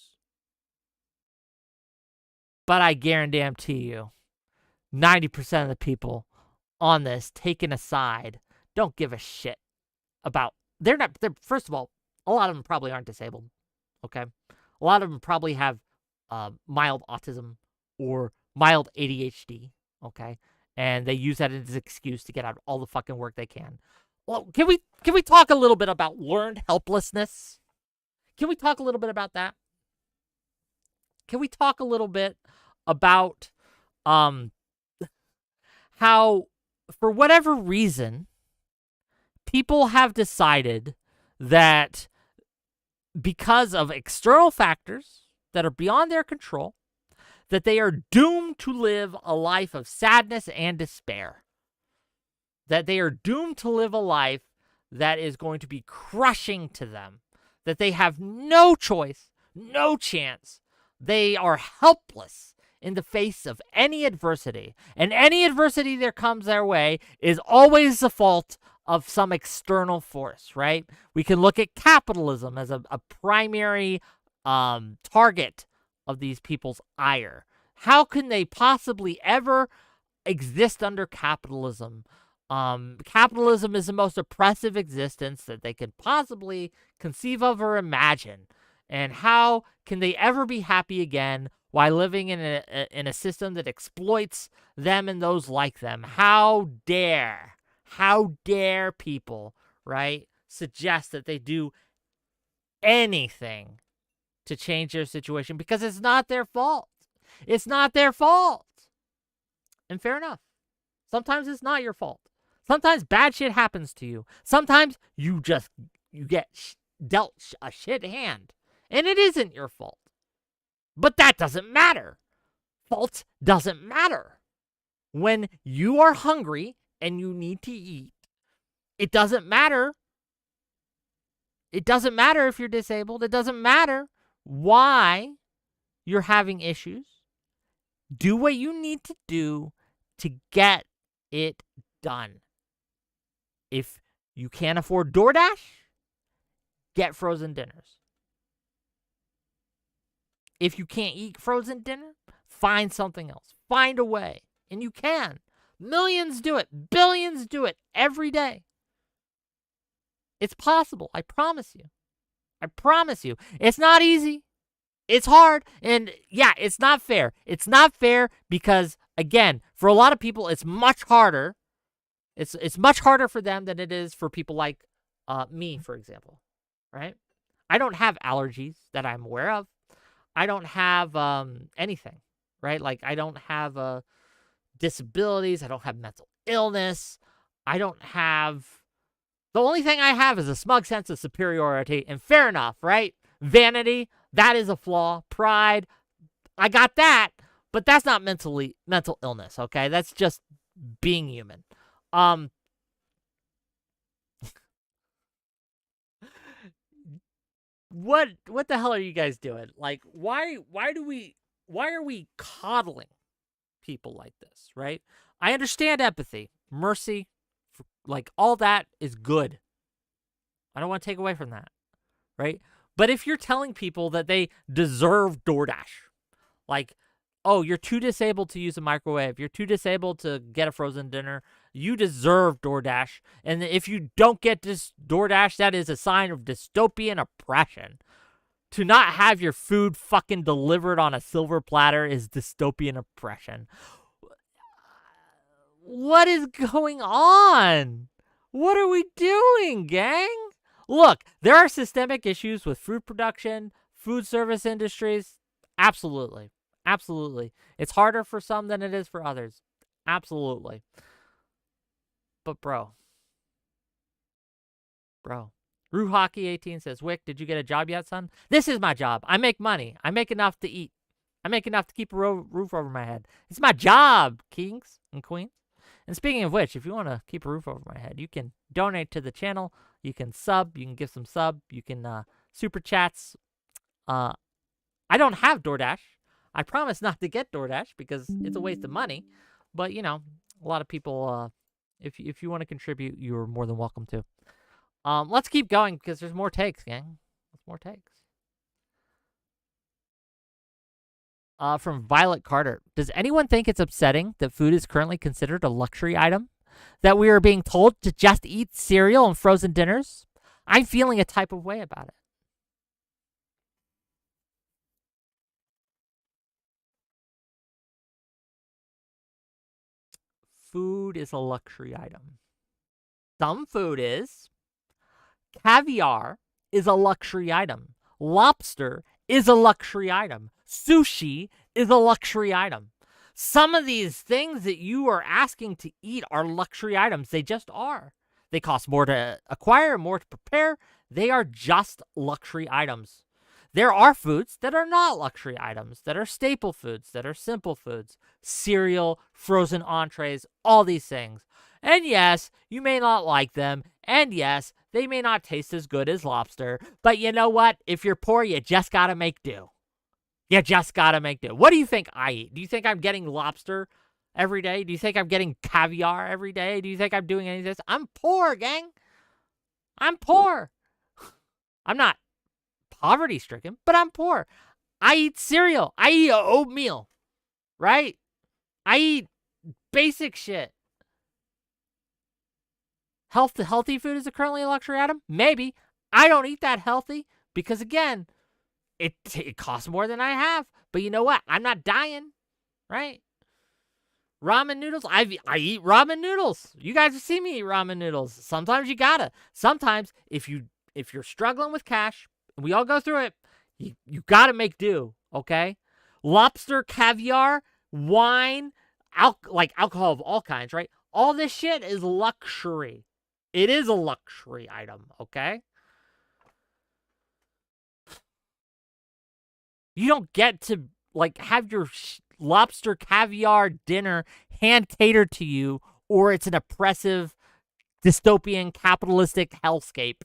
But I guarantee you, 90% of the people on this, taken aside, don't give a shit about. They're first of all, a lot of them probably aren't disabled. Okay, a lot of them probably have mild autism or mild ADHD. Okay, and they use that as an excuse to get out all the fucking work they can. Well, can we talk a little bit about learned helplessness? Can we talk a little bit about that? Can we talk a little bit about how, for whatever reason, people have decided that because of external factors that are beyond their control, that they are doomed to live a life of sadness and despair. That they are doomed to live a life that is going to be crushing to them. That they have no choice, no chance. They are helpless in the face of any adversity. And any adversity that comes their way is always the fault of some external force, right? We can look at capitalism as a primary target of these people's ire. How can they possibly ever exist under capitalism? Capitalism is the most oppressive existence that they could possibly conceive of or imagine. And how can they ever be happy again while living in a system that exploits them and those like them? How dare people, right, suggest that they do anything to change their situation, because it's not their fault. It's not their fault. And fair enough. Sometimes it's not your fault. Sometimes bad shit happens to you. Sometimes you get dealt a shit hand. And it isn't your fault. But that doesn't matter. Fault doesn't matter. When you are hungry and you need to eat, it doesn't matter. It doesn't matter if you're disabled. It doesn't matter why you're having issues. Do what you need to do to get it done. If you can't afford DoorDash, get frozen dinners. If you can't eat frozen dinner, find something else. Find a way. And you can. Millions do it. Billions do it every day. It's possible. I promise you. I promise you. It's not easy. It's hard. And yeah, it's not fair. It's not fair because, again, for a lot of people, it's much harder. It's much harder for them than it is for people like me, for example. Right? I don't have allergies that I'm aware of. I don't have anything, right? Like, I don't have disabilities. I don't have mental illness. I don't have... The only thing I have is a smug sense of superiority. And fair enough, right? Vanity, that is a flaw. Pride, I got that. But that's not mental illness, okay? That's just being human. What the hell are you guys doing? Like, why are we coddling people like this, right? I understand empathy, mercy, like all that is good. I don't want to take away from that, right? But if you're telling people that they deserve DoorDash, like, oh, you're too disabled to use a microwave, you're too disabled to get a frozen dinner, you deserve DoorDash, and if you don't get this DoorDash, that is a sign of dystopian oppression. To not have your food fucking delivered on a silver platter is dystopian oppression. What is going on? What are we doing, gang? Look, there are systemic issues with food production, food service industries. Absolutely. Absolutely. It's harder for some than it is for others. Absolutely. But bro. 𝕼𝖎𝖙18 says, Wick, did you get a job yet, son? This is my job. I make money. I make enough to eat. I make enough to keep a roof over my head. It's my job, kings and queens. And speaking of which, if you want to keep a roof over my head, you can donate to the channel. You can sub. You can give some sub. You can super chats. I don't have DoorDash. I promise not to get DoorDash because it's a waste of money. But, you know, a lot of people, if you want to contribute, you're more than welcome to. Let's keep going because there's more takes, gang. There's more takes. From Violet Carter. Does anyone think it's upsetting that food is currently considered a luxury item? That we are being told to just eat cereal and frozen dinners? I'm feeling a type of way about it. Food is a luxury item. Some food is. Caviar is a luxury item. Lobster is a luxury item. Sushi is a luxury item. Some of these things that you are asking to eat are luxury items. They just are. They cost more to acquire, more to prepare. They are just luxury items. There are foods that are not luxury items, that are staple foods, that are simple foods. Cereal, frozen entrees, all these things. And yes, you may not like them. And yes, they may not taste as good as lobster. But you know what? If you're poor, you just gotta make do. You just gotta make do. What do you think I eat? Do you think I'm getting lobster every day? Do you think I'm getting caviar every day? Do you think I'm doing any of this? I'm poor, gang. I'm poor. I'm not poverty-stricken, but I'm poor. I eat cereal. I eat oatmeal, right? I eat basic shit. Healthy food is currently a luxury item? Maybe. I don't eat that healthy because, again, it costs more than I have. But you know what? I'm not dying, right? Ramen noodles? I eat ramen noodles. You guys have seen me eat ramen noodles. Sometimes you gotta. Sometimes if you're struggling with cash, and we all go through it, you gotta make do, okay? Lobster, caviar, wine, like alcohol of all kinds, right? All this shit is luxury. It is a luxury item, okay? You don't get to, like, have your lobster caviar dinner hand catered to you, or it's an oppressive, dystopian, capitalistic hellscape.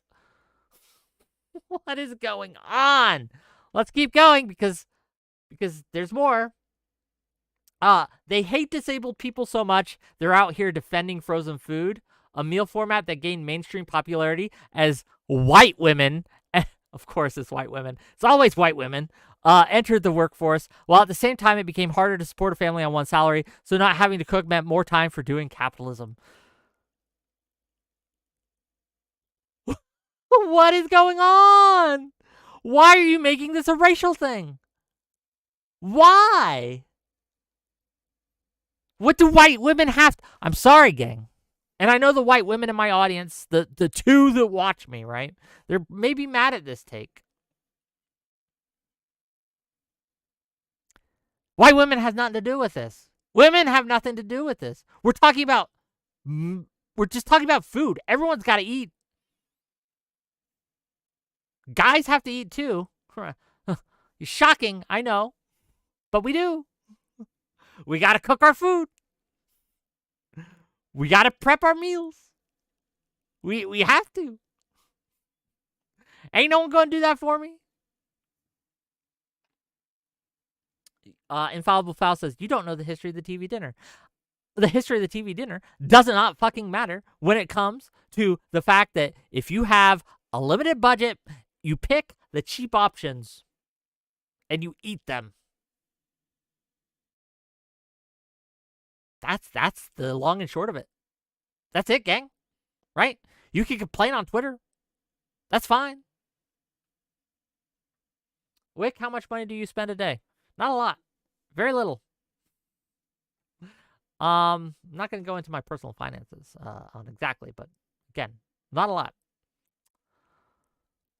What is going on? Let's keep going because there's more. They hate disabled people so much, they're out here defending frozen food, a meal format that gained mainstream popularity as white women, of course it's white women, it's always white women, entered the workforce, while at the same time it became harder to support a family on one salary, so not having to cook meant more time for doing capitalism. What is going on? Why are you making this a racial thing? Why? What do white women have to... I'm sorry, gang. And I know the white women in my audience, the two that watch me, right? They're maybe mad at this take. White women has nothing to do with this. Women have nothing to do with this. We're just talking about food. Everyone's got to eat. Guys have Shocking, I know. But we do. We gotta cook our food. We gotta prep our meals. We have to. Ain't no one gonna do that for me. Infallible Foul says, you don't know the history of the TV dinner. The history of the TV dinner does not fucking matter when it comes to the fact that if you have a limited budget, you pick the cheap options and you eat them. That's the long and short of it. That's it, gang. Right? You can complain on Twitter. That's fine. Wick, how much money do you spend a day? Not a lot. Very little. I'm not going to go into my personal finances on exactly, but again, not a lot.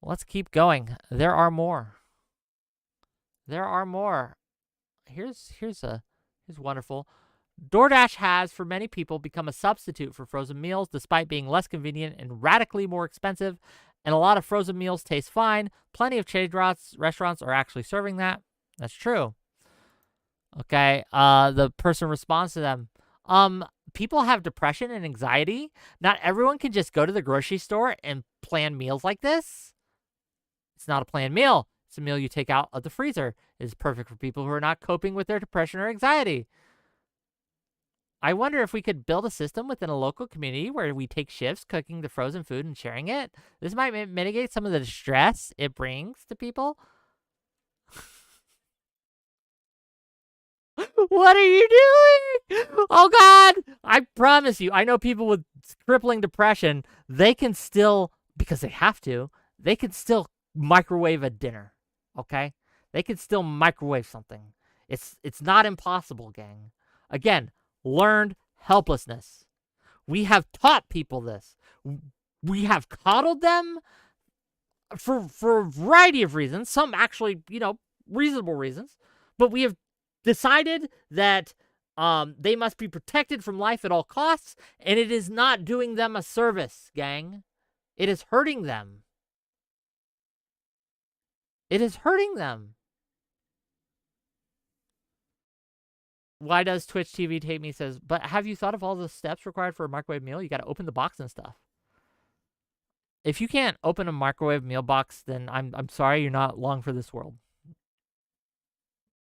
Let's keep going. There are more. There are more. Here's wonderful. DoorDash has, for many people, become a substitute for frozen meals, despite being less convenient and radically more expensive. And a lot of frozen meals taste fine. Plenty of chain restaurants are actually serving that. That's true. Okay. The person responds to them. People have depression and anxiety. Not everyone can just go to the grocery store and plan meals like this. It's not a planned meal. It's a meal you take out of the freezer. It is perfect for people who are not coping with their depression or anxiety. I wonder if we could build a system within a local community where we take shifts cooking the frozen food and sharing it. This might mitigate some of the stress it brings to people. What are you doing? Oh, God. I promise you, I know people with crippling depression, they can still, because they have to, they can still microwave a dinner, okay? They can still microwave something. It's not impossible, gang. Again, learned helplessness. We have taught people this. We have coddled them for a variety of reasons. Some actually, reasonable reasons. But we have decided that they must be protected from life at all costs, and it is not doing them a service, gang. It is hurting them. It is hurting them. Why does Twitch TV Take Me says, but have you thought of all the steps required for a microwave meal? You got to open the box and stuff. If you can't open a microwave meal box, then I'm sorry, you're not long for this world.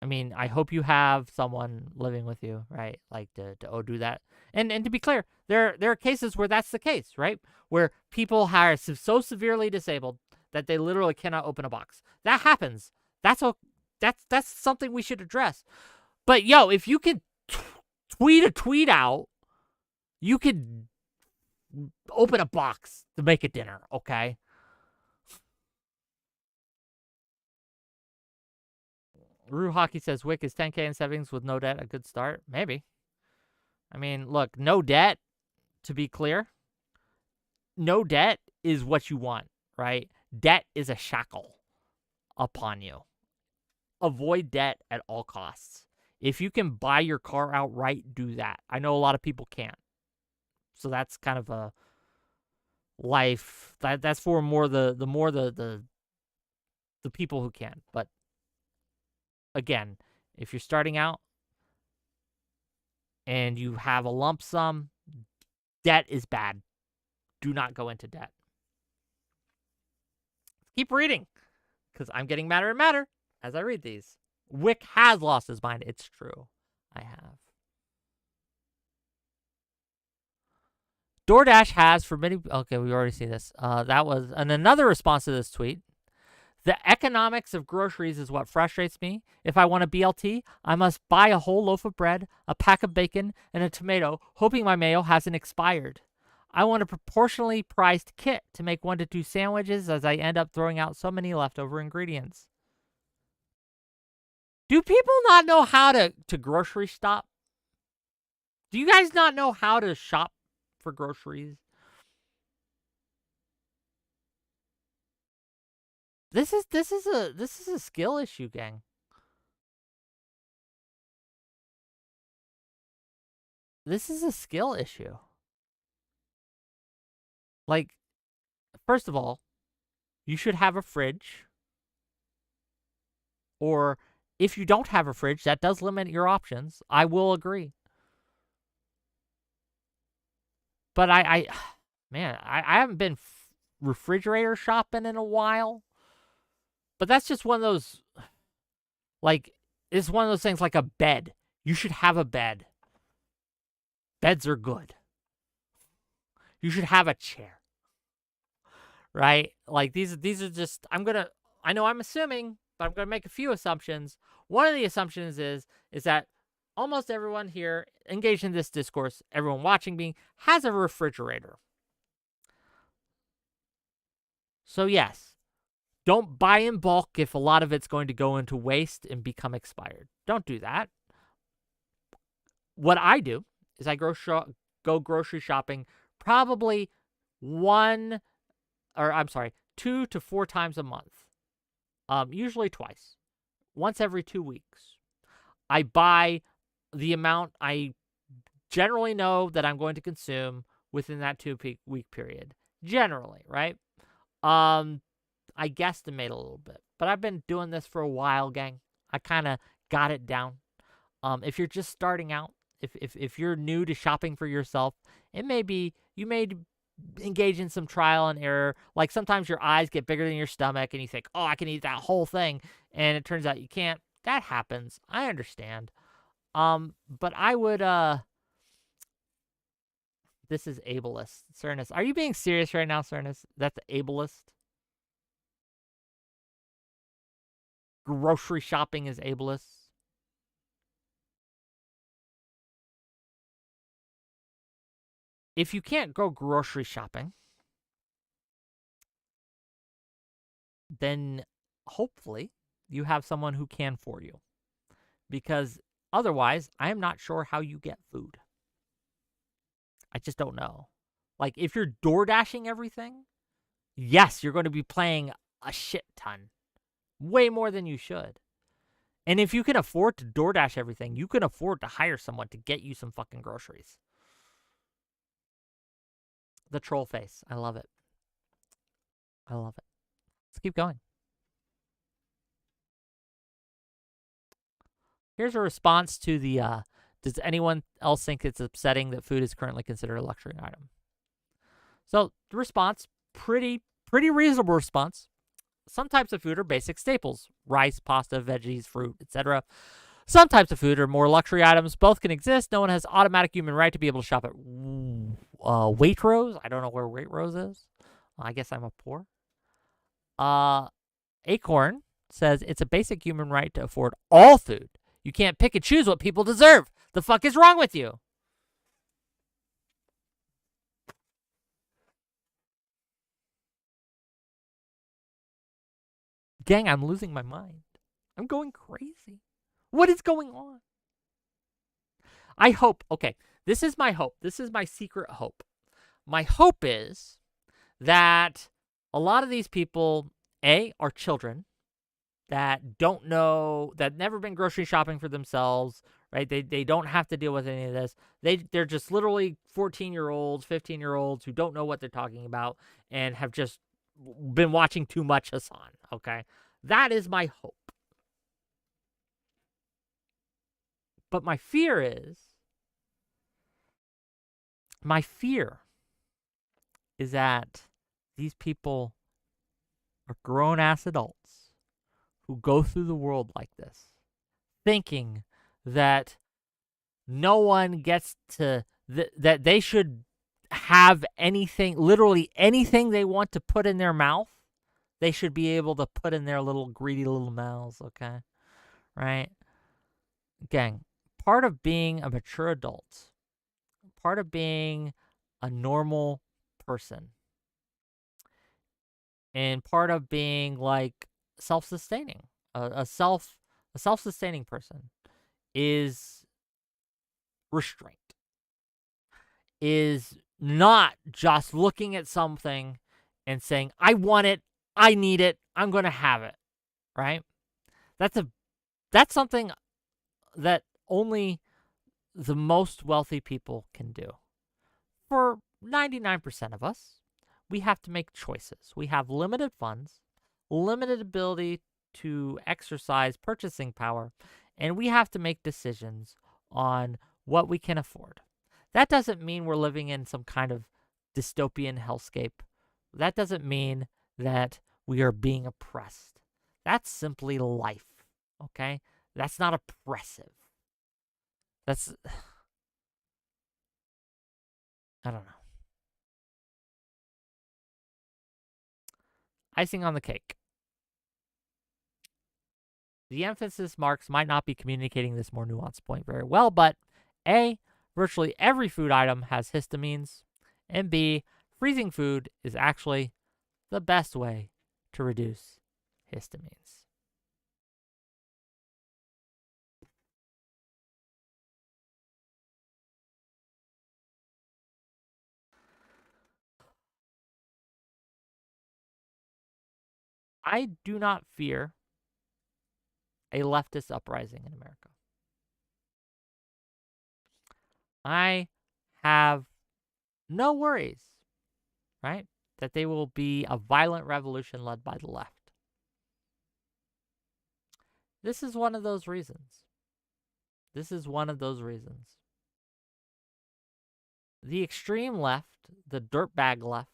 I mean, I hope you have someone living with you, right? Like to do that. And to be clear, there are cases where that's the case, right? Where people are so severely disabled that they literally cannot open a box. That happens. That's something we should address. But if you could tweet a tweet out, you could open a box to make a dinner, okay? Rue Hockey says, Wick, is 10K in savings with no debt a good start? Maybe. I mean, look, no debt, to be clear, no debt is what you want, right? Debt is a shackle upon you. Avoid debt at all costs. If you can buy your car outright, do that. I know a lot of people can't. So that's kind of a life. That's for the people who can. But again, if you're starting out and you have a lump sum, debt is bad. Do not go into debt. Keep reading, because I'm getting madder and madder as I read these. Wick has lost his mind. It's true. I have. DoorDash has for many... Okay, we already see this. That was another response to this tweet. The economics of groceries is what frustrates me. If I want a BLT, I must buy a whole loaf of bread, a pack of bacon, and a tomato, hoping my mayo hasn't expired. I want a proportionally priced kit to make 1 to 2 sandwiches, as I end up throwing out so many leftover ingredients. Do people not know how to grocery shop? Do you guys not know how to shop for groceries? This is a skill issue, gang. This is a skill issue. Like, first of all, you should have a fridge or if you don't have a fridge, that does limit your options. I will agree. But man, I haven't been refrigerator shopping in a while. But that's just one of those, like, it's one of those things like a bed. You should have a bed. Beds are good. You should have a chair. Right? Like, these are just, I know I'm assuming, but I'm going to make a few assumptions. One of the assumptions is that almost everyone here engaged in this discourse, everyone watching me, has a refrigerator. So yes, don't buy in bulk if a lot of it's going to go into waste and become expired. Don't do that. What I do is I go grocery shopping probably 2 to 4 times a month. Usually twice. Once every 2 weeks. I buy the amount I generally know that I'm going to consume within that 2-week period. Generally, right? I guesstimate a little bit. But I've been doing this for a while, gang. I kind of got it down. If you're just starting out, if you're new to shopping for yourself, you may engage in some trial and error. Like, sometimes your eyes get bigger than your stomach and you think, oh, I can eat that whole thing. And it turns out you can't. That happens. I understand. But I would, this is ableist. Cernus, are you being serious right now, Cernus? That's ableist? Grocery shopping is ableist? If you can't go grocery shopping, then hopefully you have someone who can for you. Because otherwise, I am not sure how you get food. I just don't know. Like, if you're DoorDashing everything, yes, you're going to be paying a shit ton. Way more than you should. And if you can afford to DoorDash everything, you can afford to hire someone to get you some fucking groceries. The troll face. I love it. I love it. Let's keep going. Here's a response to the, does anyone else think it's upsetting that food is currently considered a luxury item? So the response, pretty reasonable response. Some types of food are basic staples. Rice, pasta, veggies, fruit, etc. Some types of food are more luxury items. Both can exist. No one has automatic human right to be able to shop at Waitrose. I don't know where Waitrose is. I guess I'm a poor. Acorn says it's a basic human right to afford all food. You can't pick and choose what people deserve. The fuck is wrong with you? Gang, I'm losing my mind. I'm going crazy. What is going on? I hope, okay, this is my hope. This is my secret hope. My hope is that a lot of these people, are children that don't know, that never been grocery shopping for themselves, right? They don't have to deal with any of this. They're just literally 14-year-olds, 15-year-olds who don't know what they're talking about and have just been watching too much Hassan, okay? That is my hope. But my fear is that these people are grown-ass adults who go through the world like this, thinking that no one gets to, that they should have anything, literally anything they want to put in their mouth, they should be able to put in their little greedy little mouths, okay? Right? Gang, part of being a mature adult, part of being a normal person, and part of being like self-sustaining, a self-sustaining person is restraint. Is not just looking at something and saying, I want it, I need it, I'm going to have it, right? That's something that only the most wealthy people can do. For 99% of us, we have to make choices. We have limited funds, limited ability to exercise purchasing power, and we have to make decisions on what we can afford. That doesn't mean we're living in some kind of dystopian hellscape. That doesn't mean that we are being oppressed. That's simply life, okay? That's not oppressive. That's, I don't know. Icing on the cake. The emphasis marks might not be communicating this more nuanced point very well, but A, virtually every food item has histamines, and B, freezing food is actually the best way to reduce histamines. I do not fear a leftist uprising in America. I have no worries, right, that they will be a violent revolution led by the left. This is one of those reasons. This is one of those reasons. The extreme left, the dirtbag left,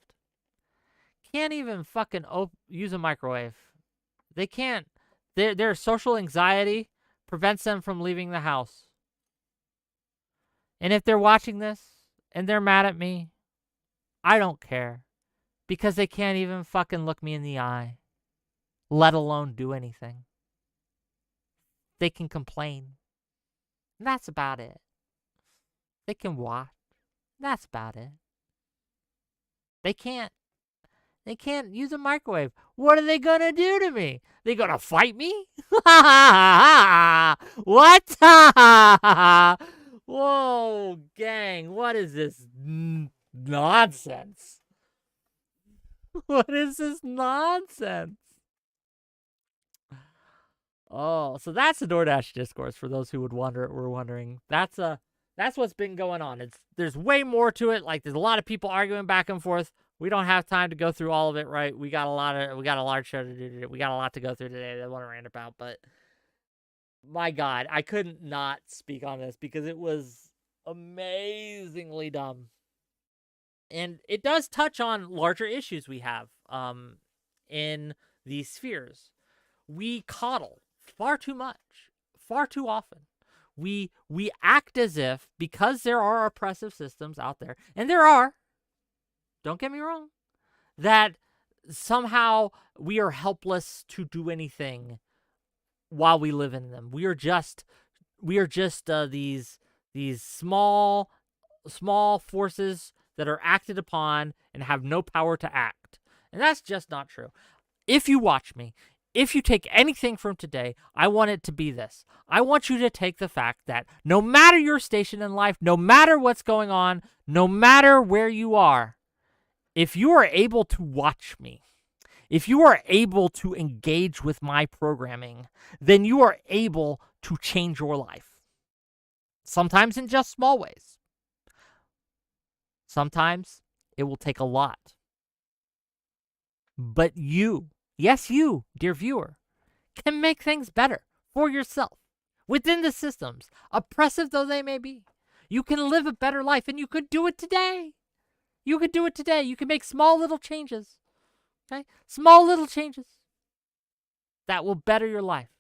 can't even fucking use a microwave. They can't. Their social anxiety prevents them from leaving the house. And if they're watching this and they're mad at me, I don't care. Because they can't even fucking look me in the eye, let alone do anything. They can complain. And that's about it. They can watch. That's about it. They can't use a microwave. What are they going to do to me? They going to fight me? What? Whoa, gang. What is this nonsense? What is this nonsense? Oh, so that's the Doordash Discourse for those who were wondering. That's what's been going on. There's way more to it. Like, there's a lot of people arguing back and forth. We don't have time to go through all of it, right? We got a large show to do today. We got a lot to go through today that I want to rant about, but my God, I couldn't not speak on this because it was amazingly dumb. And it does touch on larger issues we have in these spheres. We coddle far too much, far too often. We act as if, because there are oppressive systems out there, and there are, don't get me wrong, that somehow we are helpless to do anything while we live in them. We are just these small forces that are acted upon and have no power to act. And that's just not true. If you watch me, if you take anything from today, I want it to be this. I want you to take the fact that no matter your station in life, no matter what's going on, no matter where you are, if you are able to watch me, if you are able to engage with my programming, then you are able to change your life. Sometimes in just small ways. Sometimes it will take a lot. But you, yes, you, dear viewer, can make things better for yourself within the systems, oppressive though they may be. You can live a better life, and you could do it today. You could do it today. You can make small little changes. Okay? Small little changes that will better your life.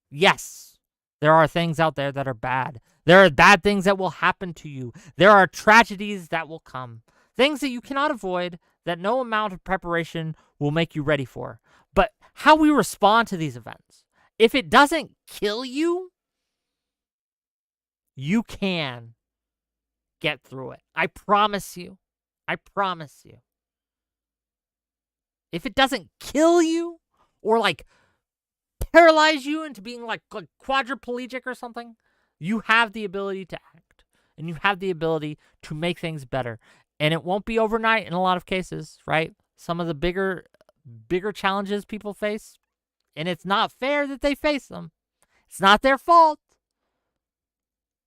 Yes, there are things out there that are bad. There are bad things that will happen to you. There are tragedies that will come. Things that you cannot avoid, that no amount of preparation will make you ready for. But how we respond to these events, if it doesn't kill you, you can get through it. I promise you. I promise you. If it doesn't kill you or like paralyze you into being like quadriplegic or something, you have the ability to act and you have the ability to make things better. And it won't be overnight in a lot of cases, right? Some of the bigger challenges people face, and it's not fair that they face them. It's not their fault.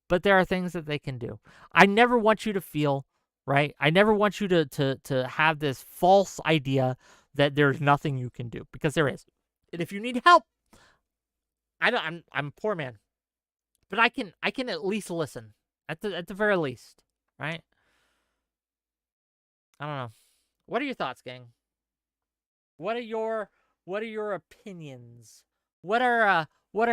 But there are things that they can do. I never want you to feel, right? I never want you to have this false idea that there's nothing you can do, because there is. And if you need help, I'm a poor man, but I can at least listen at the very least, right? I don't know. What are your thoughts, gang? What are your opinions? What are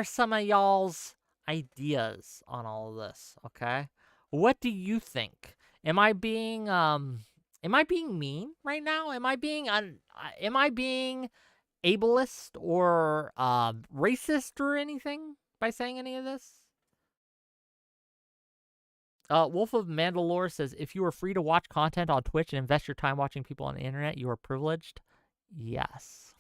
some of y'all's ideas on all of this? Okay, what do you think? Am I being mean right now? Am I being ableist or racist or anything by saying any of this? Wolf of Mandalore says, if you were free to watch content on Twitch and invest your time watching people on the internet, you are privileged. Yes.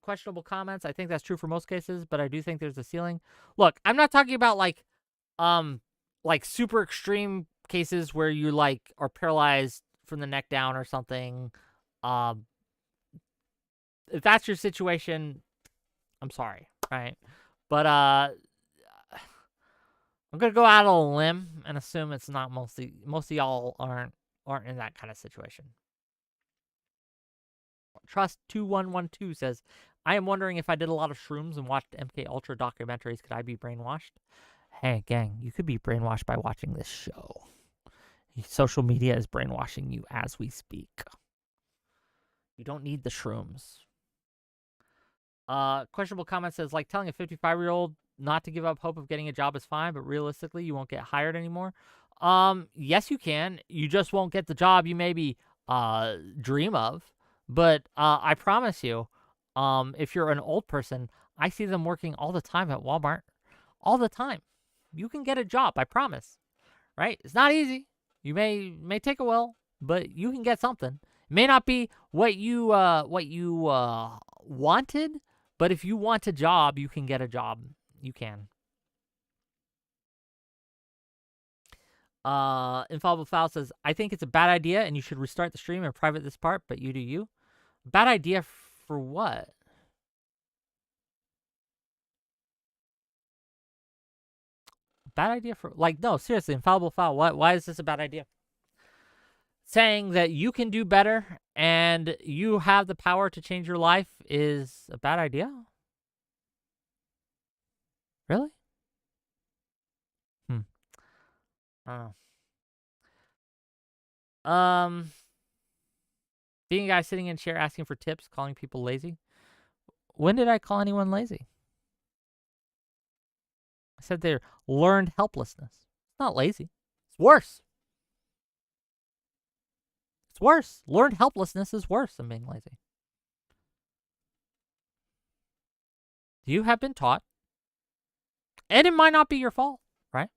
Questionable comments. I think that's true for most cases, but I do think there's a ceiling. Look, I'm not talking about like super extreme cases where you like are paralyzed from the neck down or something. If that's your situation, I'm sorry, right? But I'm gonna go out on a limb and assume it's not most of y'all aren't in that kind of situation. Trust 2112 says, I am wondering if I did a lot of shrooms and watched MK Ultra documentaries, could I be brainwashed? Hey, gang, you could be brainwashed by watching this show. Social media is brainwashing you as we speak. You don't need the shrooms. Questionable comment says, like telling a 55-year-old not to give up hope of getting a job is fine, but realistically, you won't get hired anymore. Yes, you can. You just won't get the job you maybe dream of. But I promise you, if you're an old person, I see them working all the time at Walmart. All the time. You can get a job, I promise. Right? It's not easy. You may take a while, but you can get something. It may not be what you wanted, but if you want a job, you can get a job. You can. Infallible Foul says, I think it's a bad idea and you should restart the stream and private this part, but you do you. Bad idea for what? Bad idea for, like, no, seriously, Infallible Foul, why is this a bad idea? Saying that you can do better and you have the power to change your life is a bad idea? Really? I don't know. Being a guy sitting in a chair asking for tips, calling people lazy. When did I call anyone lazy? I said they're learned helplessness. It's not lazy. It's worse. It's worse. Learned helplessness is worse than being lazy. You have been taught, and it might not be your fault, right?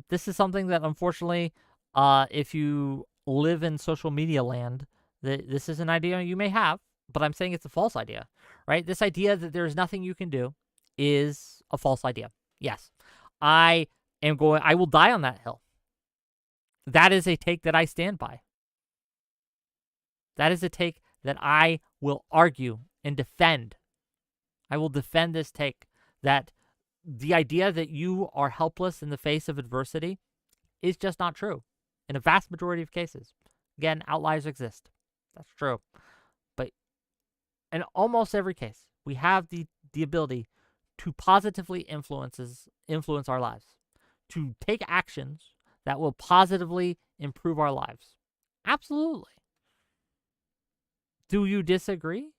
This is something that, unfortunately, if you live in social media land, this is an idea you may have, but I'm saying it's a false idea, right? This idea that there's nothing you can do is a false idea. Yes, I will die on that hill. That is a take that I stand by. That is a take that I will argue and defend. I will defend this take that the idea that you are helpless in the face of adversity is just not true in a vast majority of cases. Again, outliers exist. That's true. But in almost every case, we have the ability to positively influence our lives, to take actions that will positively improve our lives. Absolutely. Do you disagree?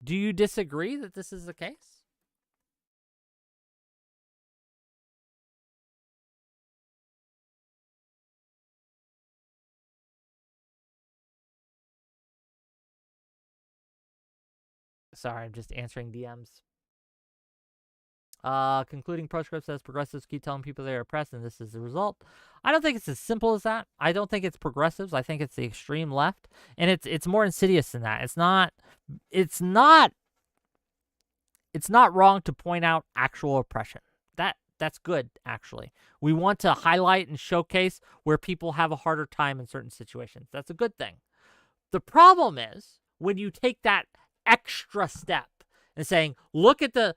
Do you disagree that this is the case? Sorry, I'm just answering DMs. Concluding proscript says progressives keep telling people they're oppressed and this is the result. I don't think it's as simple as that. I don't think it's progressives. I think it's the extreme left, and it's more insidious than that. It's not wrong to point out actual oppression. That's good, actually. We want to highlight and showcase where people have a harder time in certain situations. That's a good thing. The problem is when you take that extra step and saying, look at the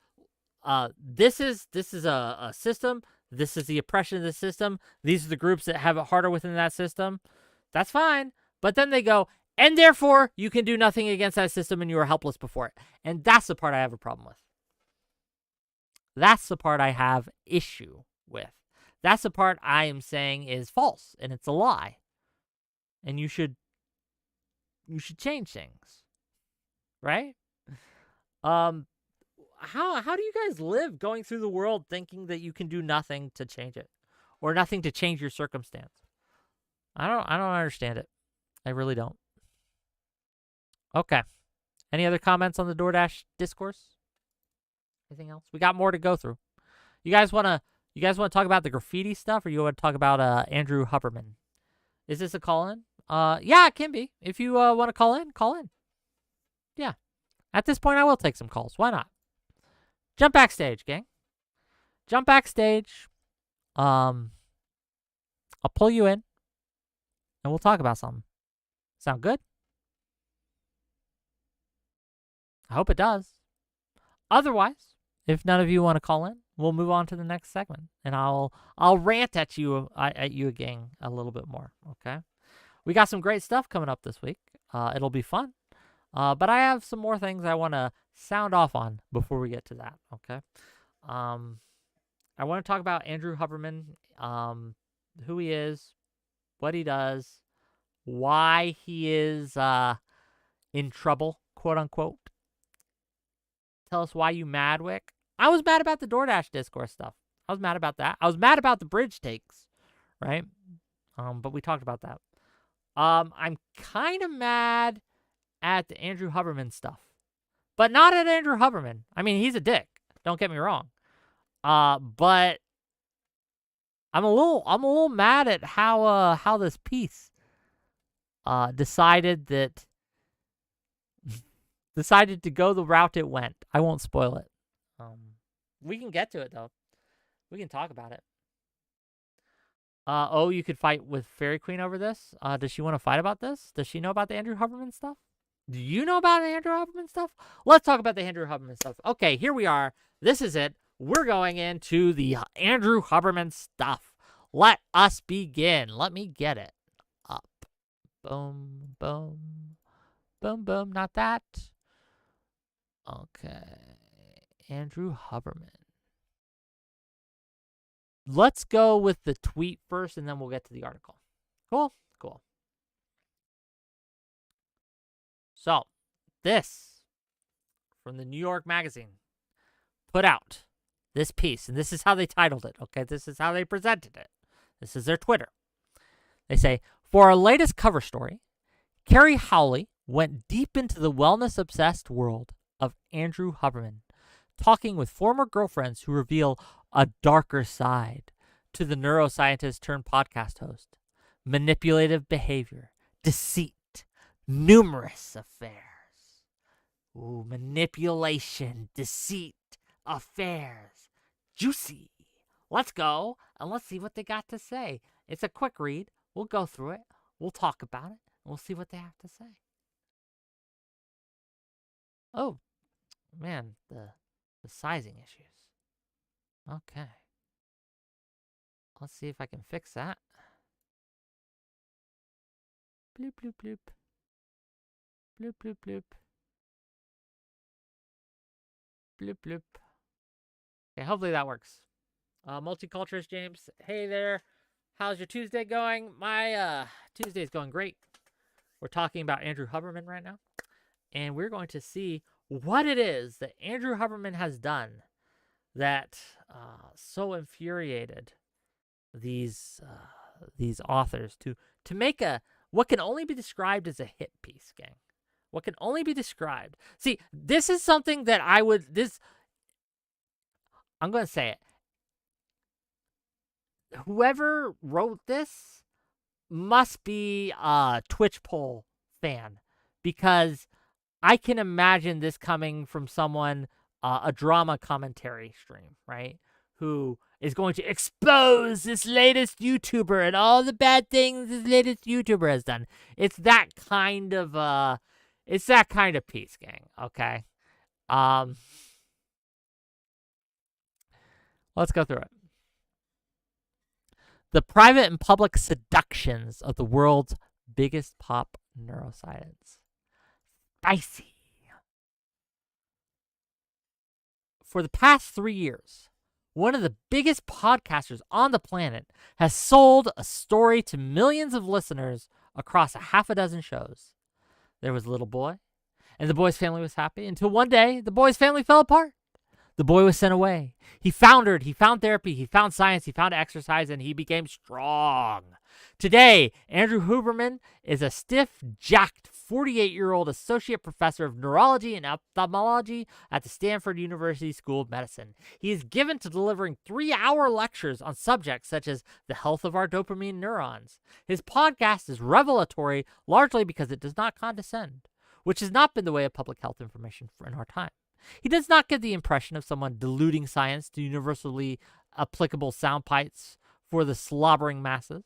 this is a system. This is the oppression of the system. These are the groups that have it harder within that system. That's fine. But then they go, And therefore, you can do nothing against that system and you are helpless before it. And that's the part I have a problem with. That's the part I have issue with. That's the part I am saying is false and it's a lie. And you should change things. Right? How do you guys live going through the world thinking that you can do nothing to change it or nothing to change your circumstance? I don't understand it. I really don't. Okay. Any other comments on the Doordash discourse? Anything else? We got more to go through. You guys want to talk about the graffiti stuff, or you want to talk about Andrew Huberman? Is this a call-in? Yeah, it can be. If you want to call in, call in. Yeah. At this point, I will take some calls. Why not? Jump backstage, gang. Jump backstage. I'll pull you in, and we'll talk about something. Sound good? I hope it does. Otherwise, if none of you want to call in, we'll move on to the next segment, and I'll rant at you gang a little bit more. Okay, we got some great stuff coming up this week. It'll be fun, but I have some more things I want to sound off on before we get to that. Okay, I want to talk about Andrew Huberman, who he is, what he does, why he is in trouble, quote unquote. Tell us why you mad, Wick. I was mad about the Doordash Discourse stuff. I was mad about that. I was mad about the bridge takes, right? But we talked about that. I'm kind of mad at the Andrew Huberman stuff, but not at Andrew Huberman. I mean, he's a dick. Don't get me wrong. But I'm a little mad at how this piece decided to go the route it went. I won't spoil it. We can get to it, though. We can talk about it. You could fight with Fairy Queen over this? Does she want to fight about this? Does she know about the Andrew Huberman stuff? Do you know about the Andrew Huberman stuff? Let's talk about the Andrew Huberman stuff. Okay, here we are. This is it. We're going into the Andrew Huberman stuff. Let us begin. Let me get it up. Boom, boom. Boom, boom. Not that. Okay. Andrew Huberman. Let's go with the tweet first, and then we'll get to the article. Cool? Cool. So, this, from the New York Magazine, put out this piece, and this is how they titled it, okay? This is how they presented it. This is their Twitter. They say, for our latest cover story, 𝕾𝖍𝖎𝖙𝖘𝖍𝖔𝖜 went deep into the wellness-obsessed world of Andrew Huberman, talking with former girlfriends who reveal a darker side to the neuroscientist turned podcast host. Manipulative behavior, deceit, numerous affairs. Ooh, manipulation, deceit, affairs. Juicy. Let's go and let's see what they got to say. It's a quick read. We'll go through it. We'll talk about it. And we'll see what they have to say. Oh, man, the sizing issues. Okay. Let's see if I can fix that. Bloop, bloop, bloop. Bloop, bloop, bloop. Bloop, bloop. Okay, hopefully that works. Multiculturalist James, hey there. How's your Tuesday going? My Tuesday's going great. We're talking about Andrew Huberman right now. And we're going to see what it is that Andrew Huberman has done that so infuriated these authors to make what can only be described as a hit piece, gang. What can only be described. See, this is something that I'm going to say it. Whoever wrote this must be a Twitch poll fan, because I can imagine this coming from someone, a drama commentary stream, right? Who is going to expose this latest YouTuber and all the bad things this latest YouTuber has done. It's that kind of piece, gang. Okay. Let's go through it. The private and public seductions of the world's biggest pop neuroscience. Spicy. For the past 3 years, one of the biggest podcasters on the planet has sold a story to millions of listeners across a half a dozen shows. There was a little boy, and the boy's family was happy until one day the boy's family fell apart. The boy was sent away. He foundered, he found therapy, he found science, he found exercise, and he became strong. Today, Andrew Huberman is a stiff-jacked 48-year-old associate professor of neurology and ophthalmology at the Stanford University School of Medicine. He is given to delivering 3-hour lectures on subjects such as the health of our dopamine neurons. His podcast is revelatory largely because it does not condescend, which has not been the way of public health information in our time. He does not give the impression of someone diluting science to universally applicable sound bites for the slobbering masses.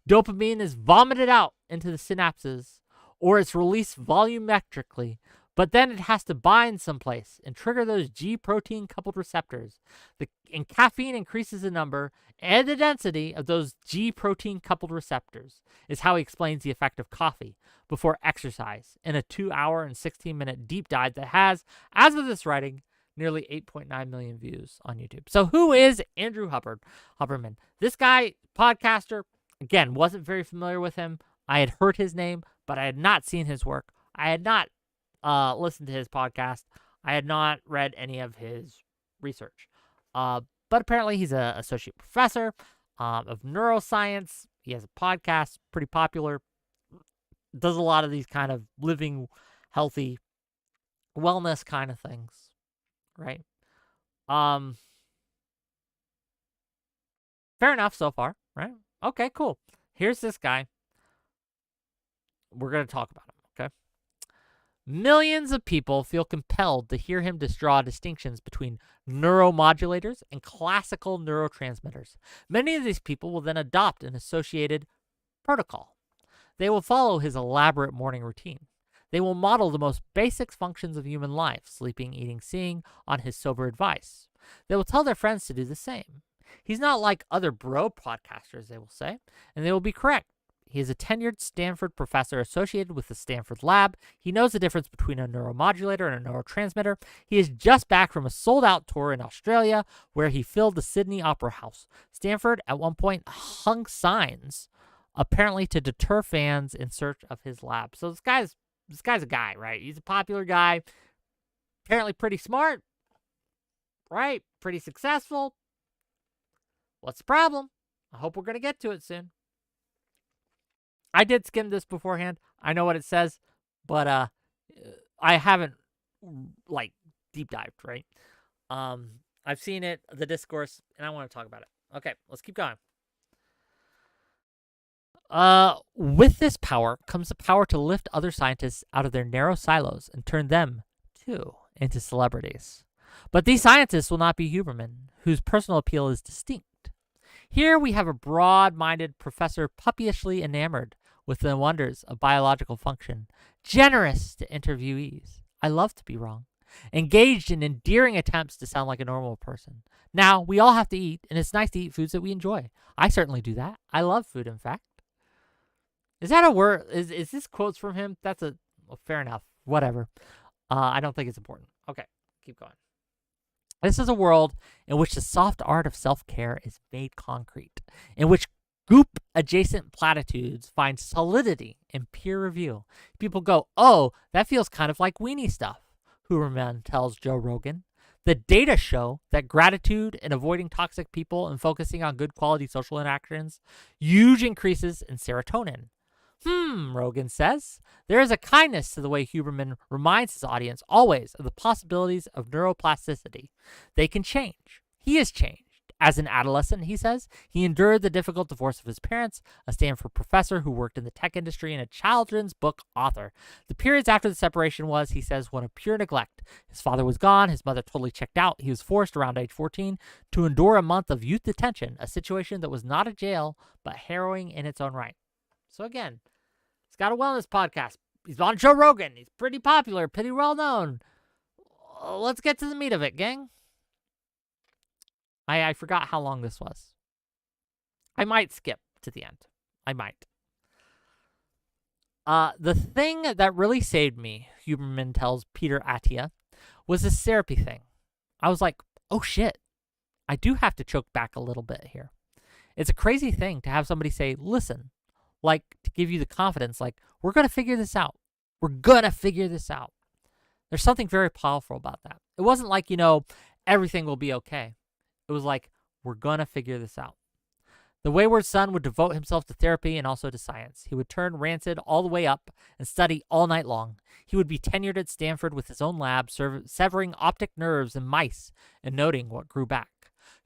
Dopamine is vomited out into the synapses, or it's released volumetrically, but then it has to bind someplace and trigger those G protein coupled receptors. And caffeine increases the number and the density of those G protein coupled receptors, is how he explains the effect of coffee before exercise in a 2-hour and 16-minute deep dive that has, as of this writing, nearly 8.9 million views on YouTube. So who is Andrew Huberman? This guy, podcaster, again, wasn't very familiar with him. I had heard his name, but I had not seen his work. I had not listened to his podcast. I had not read any of his research. But apparently he's an associate professor of neuroscience. He has a podcast, pretty popular. Does a lot of these kind of living healthy wellness kind of things, right? Fair enough so far, right? Okay, cool. Here's this guy. We're going to talk about him, okay? Millions of people feel compelled to hear him draw distinctions between neuromodulators and classical neurotransmitters. Many of these people will then adopt an associated protocol. They will follow his elaborate morning routine. They will model the most basic functions of human life, sleeping, eating, seeing, on his sober advice. They will tell their friends to do the same. He's not like other bro podcasters, they will say, and they will be correct. He is a tenured Stanford professor associated with the Stanford lab. He knows the difference between a neuromodulator and a neurotransmitter. He is just back from a sold-out tour in Australia where he filled the Sydney Opera House. Stanford, at one point, hung signs, apparently to deter fans in search of his lab. So this guy's a guy, right? He's a popular guy, apparently pretty smart, right? Pretty successful. What's the problem? I hope we're going to get to it soon. I did skim this beforehand. I know what it says, but I haven't like deep dived, right? I've seen it, the discourse, and I want to talk about it. Okay, let's keep going. With this power comes the power to lift other scientists out of their narrow silos and turn them, too, into celebrities. But these scientists will not be Huberman, whose personal appeal is distinct. Here we have a broad-minded professor puppyishly enamored with the wonders of biological function, generous to interviewees. I love to be wrong. Engaged in endearing attempts to sound like a normal person. Now, we all have to eat, and it's nice to eat foods that we enjoy. I certainly do that. I love food, in fact. Is that a word? Is this quotes from him? That's well, fair enough. Whatever. I don't think it's important. Okay, keep going. This is a world in which the soft art of self-care is made concrete, in which goop-adjacent platitudes find solidity in peer review. People go, oh, that feels kind of like weenie stuff, Huberman tells Joe Rogan. The data show that gratitude and avoiding toxic people and focusing on good quality social interactions, huge increases in serotonin. Rogan says. There is a kindness to the way Huberman reminds his audience always of the possibilities of neuroplasticity. They can change. He has changed. As an adolescent, he says, he endured the difficult divorce of his parents, a Stanford professor who worked in the tech industry and a children's book author. The periods after the separation was, he says, one of pure neglect. His father was gone. His mother totally checked out. He was forced around age 14 to endure a month of youth detention, a situation that was not a jail, but harrowing in its own right. So again, he's got a wellness podcast. He's on Joe Rogan. He's pretty popular, pretty well known. Let's get to the meat of it, gang. I forgot how long this was. I might skip to the end. I might. The thing that really saved me, Huberman tells 𝕵𝖎𝖙, was this therapy thing. I was like, oh shit, I do have to choke back a little bit here. It's a crazy thing to have somebody say, listen, like to give you the confidence, like, we're going to figure this out. We're going to figure this out. There's something very powerful about that. It wasn't like, everything will be okay. It was like, we're going to figure this out. The wayward son would devote himself to therapy and also to science. He would turn rancid all the way up and study all night long. He would be tenured at Stanford with his own lab, severing optic nerves in mice and noting what grew back.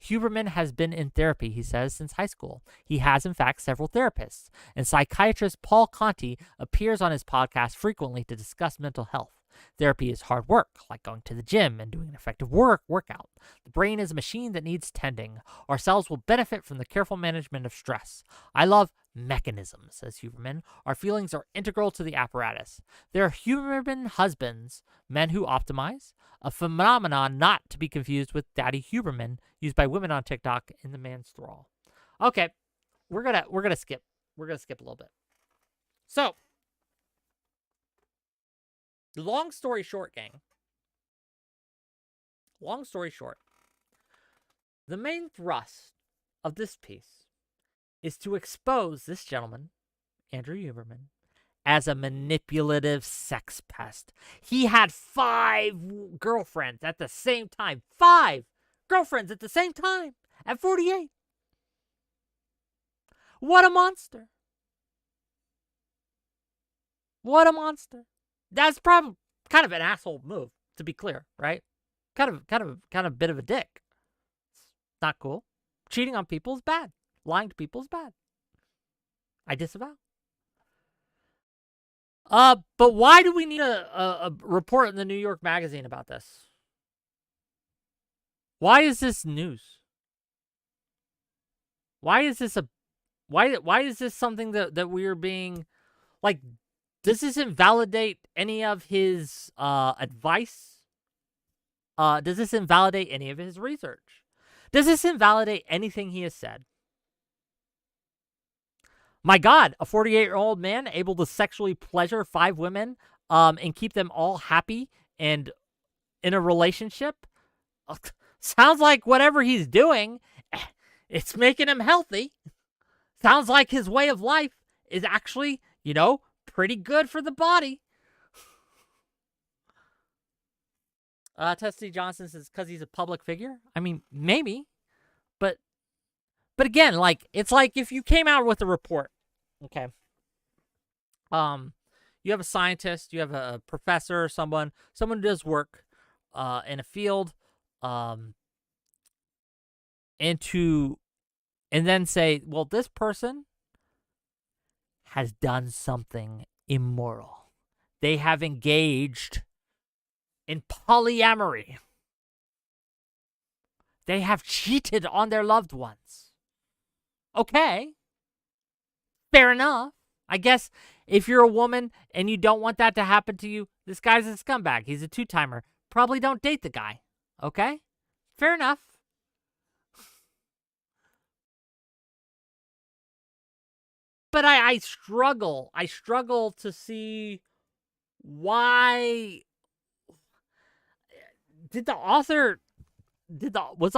Huberman has been in therapy, he says, since high school. He has, in fact, several therapists. And psychiatrist Paul Conti appears on his podcast frequently to discuss mental health. Therapy is hard work, like going to the gym and doing an effective workout. The brain is a machine that needs tending. Our cells will benefit from the careful management of stress. I love mechanisms, says Huberman. Our feelings are integral to the apparatus. There are Huberman husbands, men who optimize, a phenomenon not to be confused with Daddy Huberman, used by women on TikTok in the man's thrall. Okay, we're gonna skip. We're gonna skip a little bit. So, long story short, gang. Long story short, the main thrust of this piece is to expose this gentleman, Andrew Huberman, as a manipulative sex pest. He had 5 girlfriends at the same time. 5 girlfriends at the same time at 48. What a monster. What a monster. That's probably kind of an asshole move, to be clear, right? Kind of bit of a dick. It's not cool. Cheating on people is bad. Lying to people is bad. I disavow. But why do we need a report in the New York Magazine about this? Why is this news? Why is this why is this something that we're being, like, does this invalidate any of his advice? Does this invalidate any of his research? Does this invalidate anything he has said? My God, a 48-year-old man able to sexually pleasure 5 women and keep them all happy and in a relationship? Sounds like whatever he's doing, it's making him healthy. Sounds like his way of life is actually, pretty good for the body. Tessie Johnson says, because he's a public figure? I mean, maybe. But again, like, it's like if you came out with a report, okay? You have a scientist, you have a professor, someone who does work in a field, and then say, well, this person has done something immoral. They have engaged in polyamory. They have cheated on their loved ones. Okay. Fair enough. I guess if you're a woman and you don't want that to happen to you, this guy's a scumbag. He's a 2-timer. Probably don't date the guy. Okay? Fair enough. But I struggle. I struggle to see why. Was the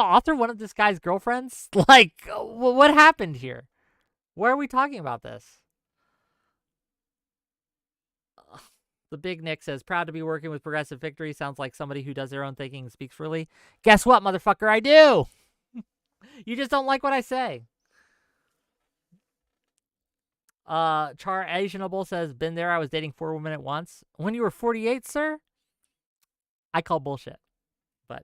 author one of this guy's girlfriends? Like, what happened here? Why are we talking about this? The Big Nick says, proud to be working with Progressive Victory. Sounds like somebody who does their own thinking and speaks freely. Guess what, motherfucker? I do. You just don't like what I say. Char Asianable says, been there. I was dating 4 women at once. When you were 48, sir? I call bullshit. But,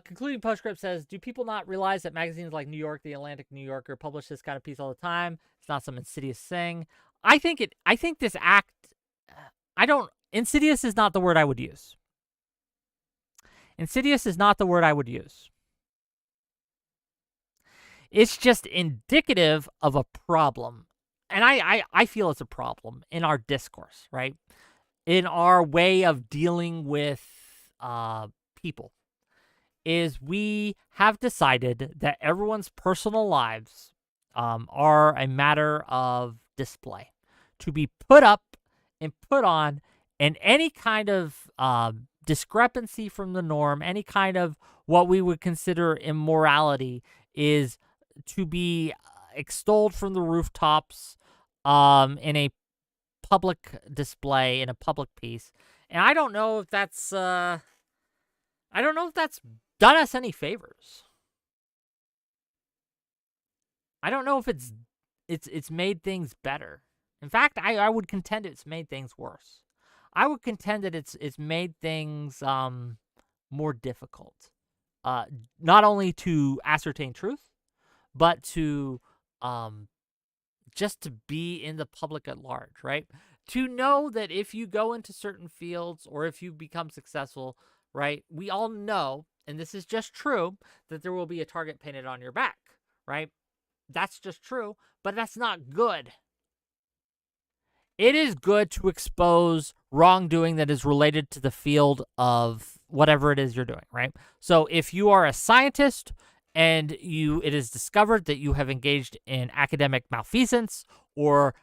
concluding postscript says, do people not realize that magazines like New York, The Atlantic, New Yorker publish this kind of piece all the time? It's not some insidious thing. I think this act, insidious is not the word I would use. Insidious is not the word I would use. It's just indicative of a problem. And I feel it's a problem in our discourse, right? In our way of dealing with people. Is we have decided that everyone's personal lives are a matter of display, to be put up and put on, and any kind of discrepancy from the norm, any kind of what we would consider immorality, is to be extolled from the rooftops in a public display, in a public piece. And I don't know if that's done us any favors. I don't know if it's made things better. In fact, I would contend it's made things worse. I would contend that it's made things more difficult. Not only to ascertain truth, but to just to be in the public at large, right? To know that if you go into certain fields or if you become successful, right, we all know, and this is just true, that there will be a target painted on your back, right? That's just true, but that's not good. It is good to expose wrongdoing that is related to the field of whatever it is you're doing, right? So if you are a scientist and it is discovered that you have engaged in academic malfeasance or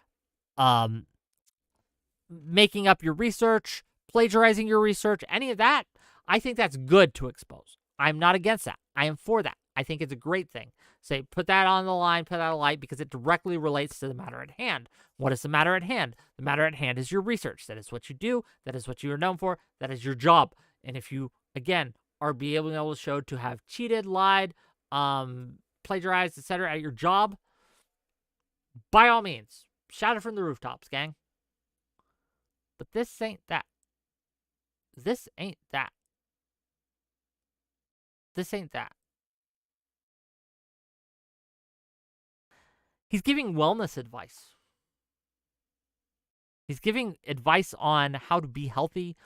making up your research, plagiarizing your research, any of that, I think that's good to expose. I'm not against that. I am for that. I think it's a great thing. Say, put that on the line, put that on the light, because it directly relates to the matter at hand. What is the matter at hand? The matter at hand is your research. That is what you do. That is what you are known for. That is your job. And if you, again, are able to show to have cheated, lied, plagiarized, etc. at your job, by all means, shout it from the rooftops, gang. But this ain't that. This ain't that. This ain't that. He's giving wellness advice. He's giving advice on how to be healthy.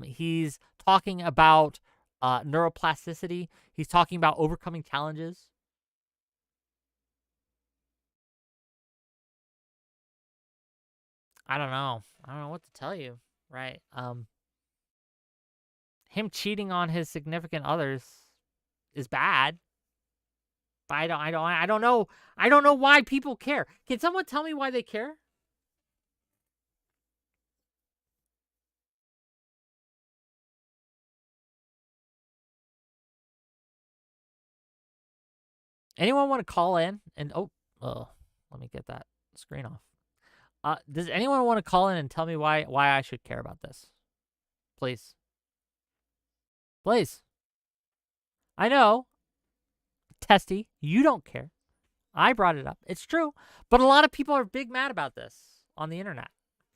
He's talking about neuroplasticity. He's talking about overcoming challenges. I don't know. I don't know what to tell you, right? Him cheating on his significant others is bad. But I don't know. I don't know why people care. Can someone tell me why they care? Anyone want to call in and let me get that screen off. Does anyone want to call in and tell me why I should care about this? Please. Please. I know, Testy, you don't care. I brought it up. It's true. But a lot of people are big mad about this on the internet.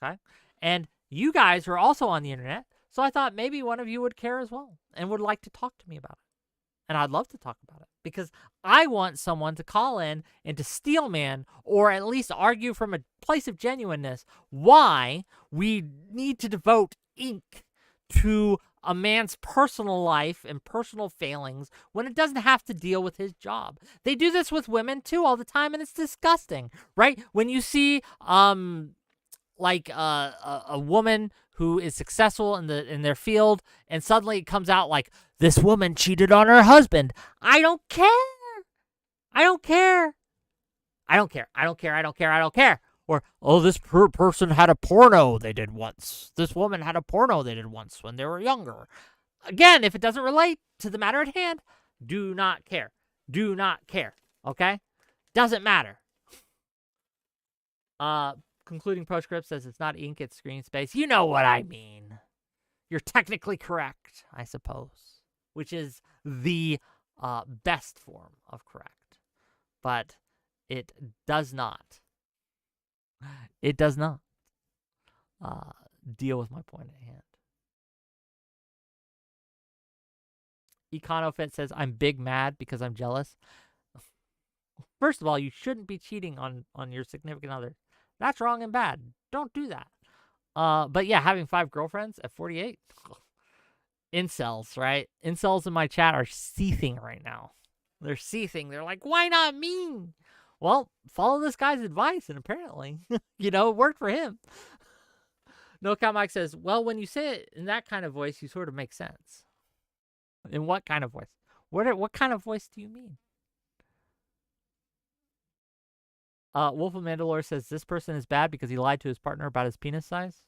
Okay? And you guys are also on the internet. So I thought maybe one of you would care as well and would like to talk to me about it. And I'd love to talk about it because I want someone to call in and to steelman or at least argue from a place of genuineness why we need to devote ink to a man's personal life and personal failings when it doesn't have to deal with his job. They do this with women too all the time, and it's disgusting, right? When you see like a woman who is successful in their field, and suddenly it comes out like this woman cheated on her husband. I don't care. I don't care. I don't care. I don't care. I don't care. I don't care. Or, oh, this person had a porno they did once. This woman had a porno they did once when they were younger. Again, if it doesn't relate to the matter at hand, do not care. Do not care. Okay? Doesn't matter. Concluding postscript says it's not ink, it's screen space. You know what I mean. You're technically correct, I suppose, which is the best form of correct. But it does not. It does not deal with my point at hand. EconoFit says, I'm big mad because I'm jealous. First of all, you shouldn't be cheating on your significant other. That's wrong and bad. Don't do that. But yeah, having 5 girlfriends at 48. Incels, right? Incels in my chat are seething right now. They're seething. They're like, why not me? Well, follow this guy's advice, and apparently, it worked for him. No Count Mike says, well, when you say it in that kind of voice, you sort of make sense. In what kind of voice? What kind of voice do you mean? Wolf of Mandalore says this person is bad because he lied to his partner about his penis size.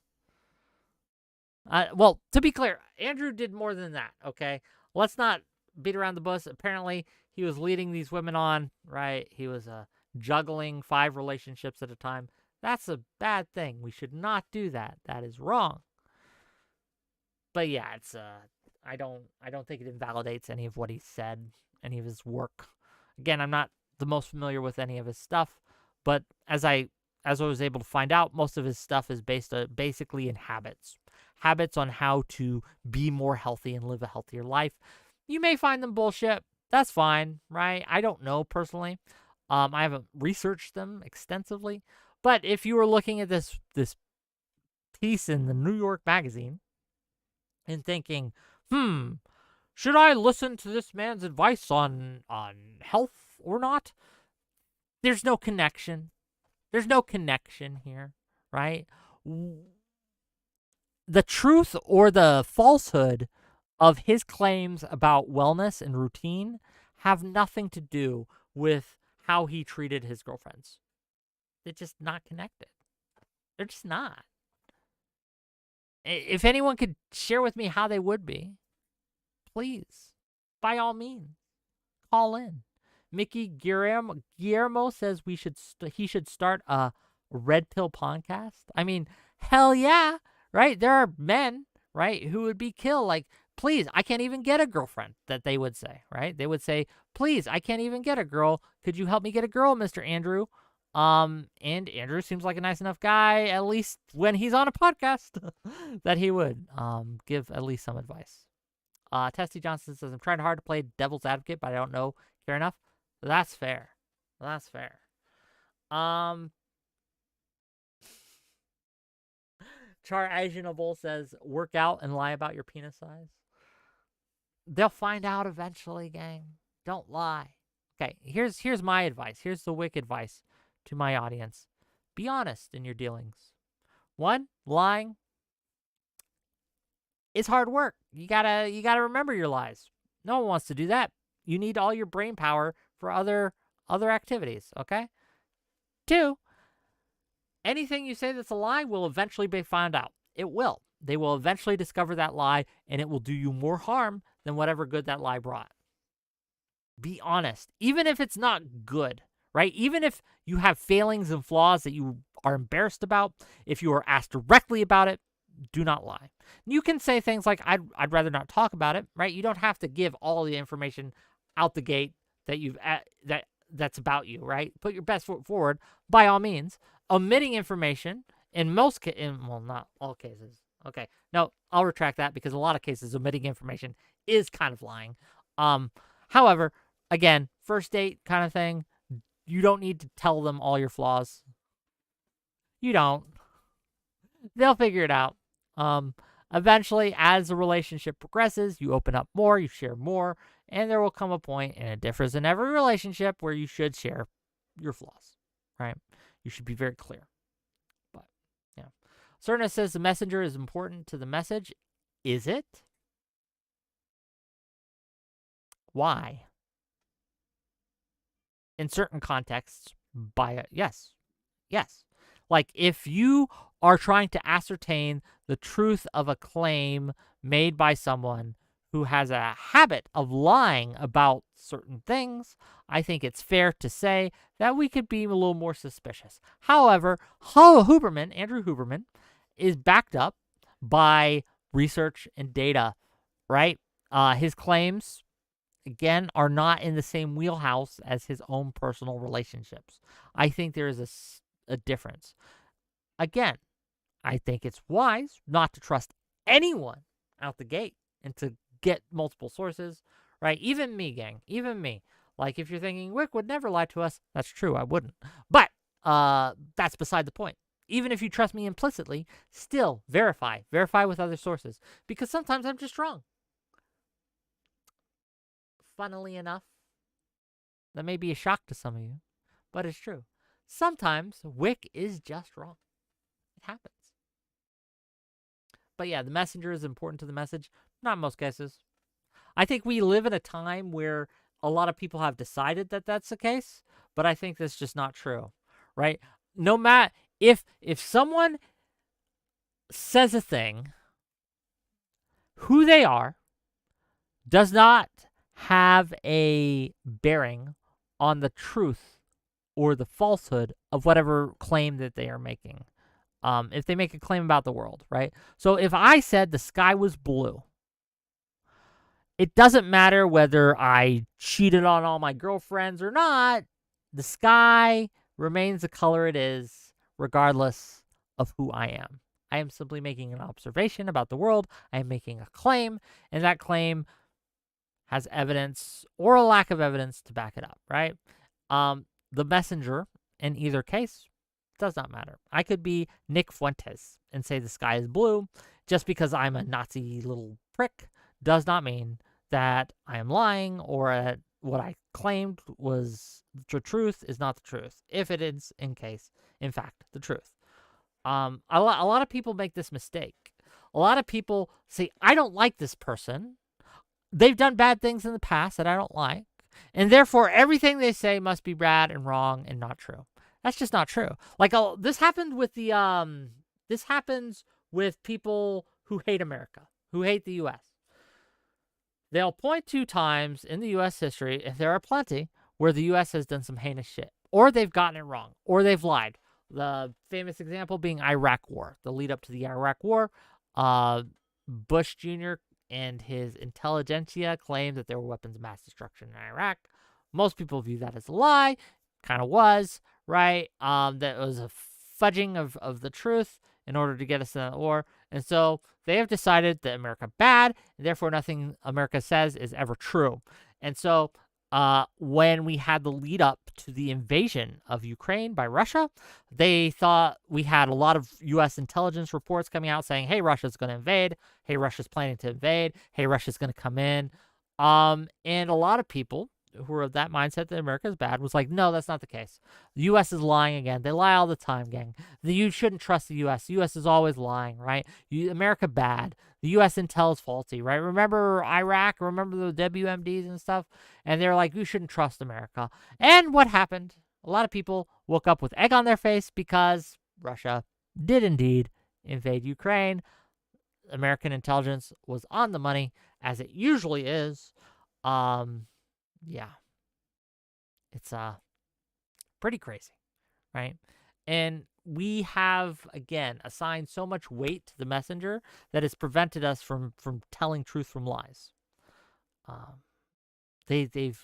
Well, to be clear, Andrew did more than that, okay? Let's not beat around the bush. Apparently, he was leading these women on, right? He was juggling 5 relationships at a time. That's a bad thing. We should not do that. That is wrong. But yeah, it's I don't think it invalidates any of what he said, any of his work. Again, I'm not the most familiar with any of his stuff, but as I was able to find out, most of his stuff is based basically in habits on how to be more healthy and live a healthier life. You may find them bullshit. That's fine, right? I don't know personally. I haven't researched them extensively, but if you were looking at this piece in the New York Magazine and thinking, should I listen to this man's advice on health or not? There's no connection. There's no connection here, right? The truth or the falsehood of his claims about wellness and routine have nothing to do with how he treated his girlfriends. They're just not connected. They're just not. If anyone could share with me how they would be, please, by all means, call in. Mickey Guillermo says he should start a Red Pill podcast. I mean, hell yeah, right? There are men, right, who would be killed. Like, please, I can't even get a girlfriend, that they would say, right? They would say, please, I can't even get a girl. Could you help me get a girl, Mr. Andrew? And Andrew seems like a nice enough guy, at least when he's on a podcast, that he would give at least some advice. Testy Johnson says, I'm trying hard to play devil's advocate, but I don't care enough. That's fair. That's fair. Char Asianable says, work out and lie about your penis size. They'll find out eventually, gang. Don't lie. Okay, here's my advice. Here's the WhickTV advice to my audience. Be honest in your dealings. 1, lying is hard work. You gotta remember your lies. No one wants to do that. You need all your brain power for other activities, okay? 2, anything you say that's a lie will eventually be found out. It will. They will eventually discover that lie, and it will do you more harm than whatever good that lie brought. Be honest, even if it's not good, right? Even if you have failings and flaws that you are embarrassed about, if you are asked directly about it, do not lie. You can say things like, I'd rather not talk about it, right? You don't have to give all the information out the gate that that's about you, right? Put your best foot forward, by all means. Omitting information, in most cases, well, not all cases. Okay, no, I'll retract that, because a lot of cases, omitting information is kind of lying. However, again, first date kind of thing, you don't need to tell them all your flaws. You don't. They'll figure it out. Eventually, as the relationship progresses, you open up more, you share more, and there will come a point, and it differs in every relationship, where you should share your flaws, right? You should be very clear. But, yeah. Cerna says the messenger is important to the message. Is it? Why? In certain contexts, yes. Like, if you are trying to ascertain the truth of a claim made by someone who has a habit of lying about certain things, I think it's fair to say that we could be a little more suspicious. However, Andrew Huberman, is backed up by research and data, right? His claims, again, are not in the same wheelhouse as his own personal relationships. I think there is a difference. Again, I think it's wise not to trust anyone out the gate and to get multiple sources, right? Even me, gang. Even me. Like, if you're thinking, Wick would never lie to us, that's true, I wouldn't. But that's beside the point. Even if you trust me implicitly, still verify. Verify with other sources. Because sometimes I'm just wrong. Funnily enough, that may be a shock to some of you, but it's true. Sometimes Wick is just wrong. It happens. But yeah, the messenger is important to the message. Not in most cases. I think we live in a time where a lot of people have decided that that's the case, but I think that's just not true, right? No matter if someone says a thing, who they are does not have a bearing on the truth or the falsehood of whatever claim that they are making. If they make a claim about the world, right? So if I said the sky was blue, it doesn't matter whether I cheated on all my girlfriends or not. The sky remains the color it is, regardless of who I am. I am simply making an observation about the world. I am making a claim, and that claim has evidence or a lack of evidence to back it up, right? The messenger, in either case, does not matter. I could be Nick Fuentes and say the sky is blue. Just because I'm a Nazi little prick does not mean that I am lying or that what I claimed was the truth is not the truth, if it is, in fact, the truth. A lot of people make this mistake. A lot of people say, I don't like this person. They've done bad things in the past that I don't like, and therefore everything they say must be bad and wrong and not true. That's just not true. Like, this happened with this happens with people who hate America, who hate the U.S. They'll point to times in the U.S. history, and there are plenty, where the U.S. has done some heinous shit, or they've gotten it wrong, or they've lied. The famous example being Iraq War, the lead up to the Iraq War. Bush Jr. and his intelligentsia claimed that there were weapons of mass destruction in Iraq. Most people view that as a lie. Kind of was, right? That was a fudging of the truth in order to get us in that war. And so they have decided that America bad, and therefore nothing America says is ever true. And so when we had the lead up to the invasion of Ukraine by Russia, they thought we had a lot of U.S. intelligence reports coming out saying, hey, Russia's going to invade. Hey, Russia's planning to invade. Hey, Russia's going to come in. And a lot of people who are of that mindset that America is bad was like, no, that's not the case. The U.S. is lying again. They lie all the time, gang. You shouldn't trust the U.S. The U.S. is always lying, right? America bad. The U.S. intel is faulty, right? Remember Iraq? Remember the WMDs and stuff? And they're like, you shouldn't trust America. And what happened? A lot of people woke up with egg on their face because Russia did indeed invade Ukraine. American intelligence was on the money, as it usually is. Yeah. It's pretty crazy, right? And we have, again, assigned so much weight to the messenger that has prevented us from telling truth from lies. They've